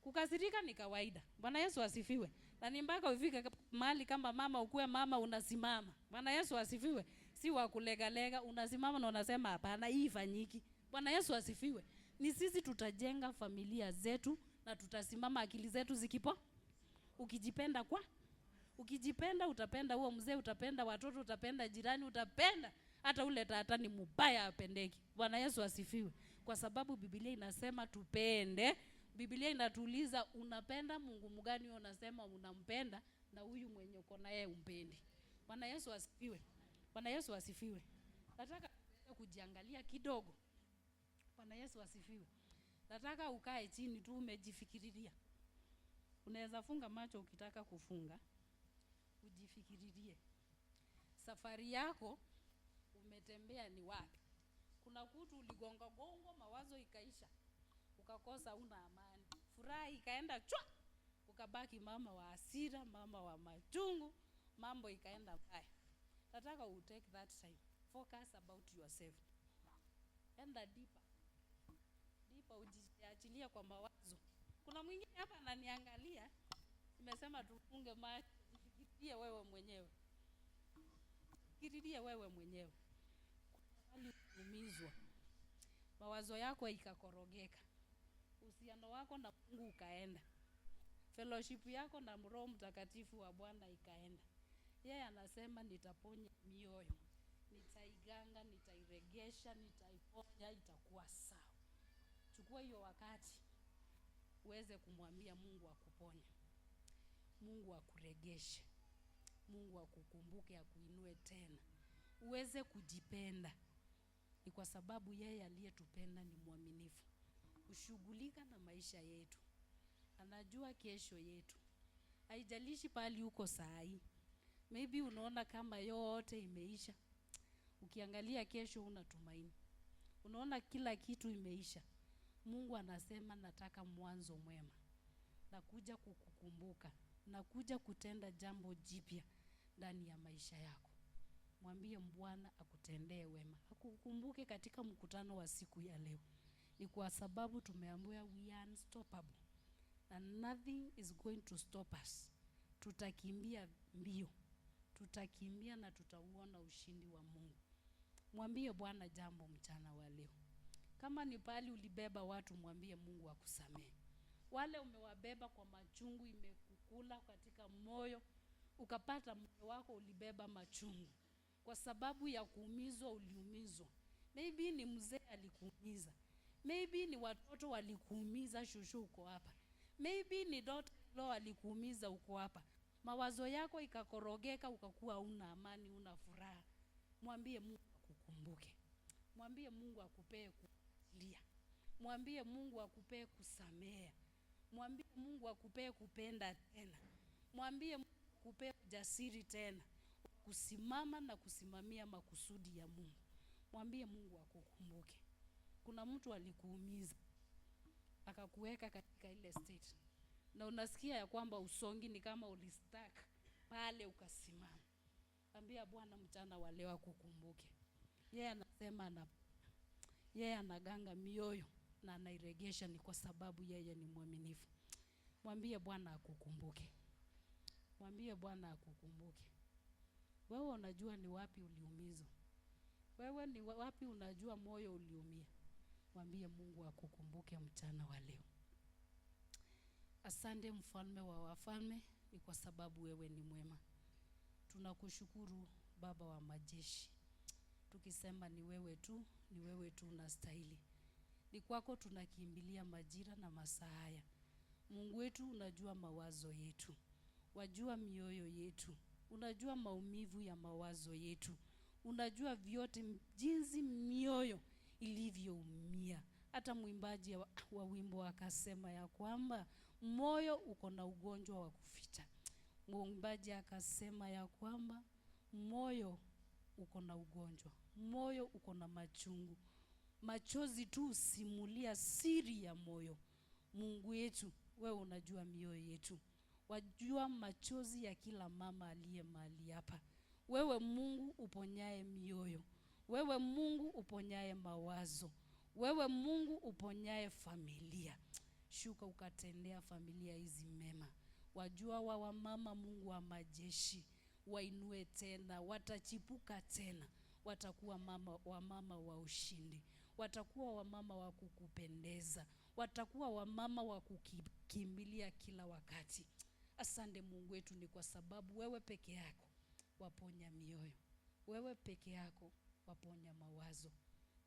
Kukasirika ni kawaida. Bwana Yesu asifiwe. Na ni mpaka ufike mahali kama mama ukue mama unasimama. Bwana Yesu asifiwe. Si wa kulega unasimama na unasema hapana hii ifanyiki. Bwana Yesu asifiwe. Ni sisi tutajenga familia zetu na tutasimama akili zetu zikipo. Ukijipenda utapenda huo mzee, utapenda watoto, utapenda jirani, utapenda hata ule tata ni mbaya apendeki. Bwana Yesu asifiwe. Kwa sababu Biblia inasema tupende. Biblia inatuuliza unapenda Mungu mgani, unasema unampenda na huyu mwenye uko naye umpendi. Bwana Yesu asifiwe. Bwana Yesu asifiwe. Nataka kujiangalia kidogo. Bwana Yesu asifiwe. Nataka ukae chini tu umejifikiriria. Unaweza funga macho ukitaka kufunga. Ujifikiririe. Safari yako umetembea ni wapi? Kuna kutu uligonga gongo mawazo ikaisha. Ukakosa una amani. Furaha ikaenda chwa. Ukabaki mama wa hasira, mama wa machungu, mambo ikaenda mbaya. Nataka u take that time. Focus about yourself. Enda deeper. Ujiachilia kwa mawazo. Kuna mwingine hapa ananiangalia. Nimesema tufunge macho. Fikirie wewe mwenyewe. Hali umizwa. Mawazo yako ikakorogeka. Uhusiano wako na Mungu ukaenda. Fellowship yako na Roho Mtakatifu wa Bwana ikaenda. Yeye anasema nitaponya mioyo. Nitaiganga, nitairegesha, nitaiponya, itakuwa sawa. Chukua hiyo wakati uweze kumwambia Mungu akuponye. Mungu akuregeshe. Mungu akukumbuke, akuinue tena. Uweze kujipenda. Ni kwa sababu yeye aliyetupenda ni mwaminifu. Ushughulika na maisha yetu. Anajua kesho yetu. Haijalishi pali uko saa hii. Maybe unaona kama yote imeisha. Ukiangalia kesho unatumaini. Unaona kila kitu imeisha. Mungu anasema nataka mwanzo mwema. Nakuja kukukumbuka. Nakuja kutenda jambo jipya ndani ya maisha yako. Mwambie Bwana akutendee wema. Akukumbuke katika mkutano wa siku ya leo. Ni kwa sababu tumeambiwa we are unstoppable. And nothing is going to stop us. Tutakimbia mbio. Tutakimbia na tutauona ushindi wa Mungu. Mwambie Bwana jambo mchana wa leo. Kama ni pali ulibeba watu, mwambie Mungu akusamehe. Wale umewabeba kwa machungu imekukula katika moyo, ukapata moyo wako ulibeba machungu kwa sababu ya kuumizwa, uliumizwa. Maybe ni mzee alikuumiza, maybe ni watoto walikuumiza, shushu uko hapa, maybe ni daughter-in-law alikuumiza, uko hapa. Mawazo yako ikakorogeka, ukakuwa una amani, una furaha. Mwambie Mungu akukumbuke. Mwambie Mungu akupee kulia. Mwambie Mungu akupee kusamea. Mwambie Mungu akupee kupenda tena. Mwambie Mungu akupee ujasiri tena, kusimama na kusimamia makusudi ya Mungu. Mwambie Mungu akukumbuke. Kuna mtu alikuumiza, akakuweka katika ile state, na unasikia ya kwamba usongi, ni kama ulistuck pale ukasimama. Ambia Bwana mchana wa leo akukumbuke. Yeye anasema yeye anaganga mioyo na anairegesha, ni kwa sababu yeye ni mwaminifu. Mwambie Bwana akukumbuke. Mwambie Bwana akukumbuke. Wewe unajua ni wapi uliumizwa. Wewe ni wapi unajua moyo uliumia. Mwambie Mungu akukumbuke mchana wa leo. Asante mfalme wa wafalme, ni kwa sababu wewe ni mwema. Tunakushukuru Baba wa majeshi, tukisema ni wewe tu, ni wewe tu unastahili. Ni kwako tunakimbilia majira na masaa haya. Mungu wetu, unajua mawazo yetu, wajua mioyo yetu, unajua maumivu ya mawazo yetu, unajua vyote jinsi mioyo ilivyoumia. Hata mwimbaji wa wimbo akasema ya kwamba moyo uko na ugonjwa wa kuficha. Mwimbaji akasema ya kwamba moyo uko na ugonjwa, moyo uko na machungu, machozi tu simulia siri ya moyo. Mungu yetu, wewe unajua mioyo yetu, wajua machozi ya kila mama aliye mahali hapa. Wewe Mungu uponyaye mioyo, wewe Mungu uponyaye mawazo, wewe Mungu uponyaye familia. Shuka ukatendea familia hizi mema. Wajua wa mama, Mungu wa majeshi, wainue tena, watachipuka tena, watakuwa mama wa ushindi, watakuwa wamama wa kukupendeza, watakuwa wamama wa kukimbilia kila wakati. Asante Mungu wetu, ni kwa sababu wewe peke yako waponya mioyo, wewe peke yako waponya mawazo.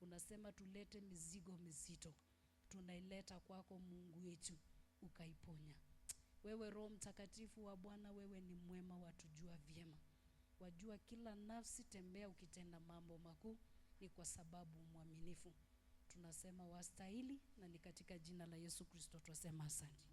Unasema tulete mizigo mizito, tunaileta kwako Mungu wetu, ukaiponya. Wewe Roho Mtakatifu wa Bwana, wewe ni mwema, watujua vyema, wajua kila nafsi, tembea ukitenda mambo makuu, ni kwa sababu mwaminifu. Tunasema wastahili, na ni katika jina la Yesu Kristo tunasema asante.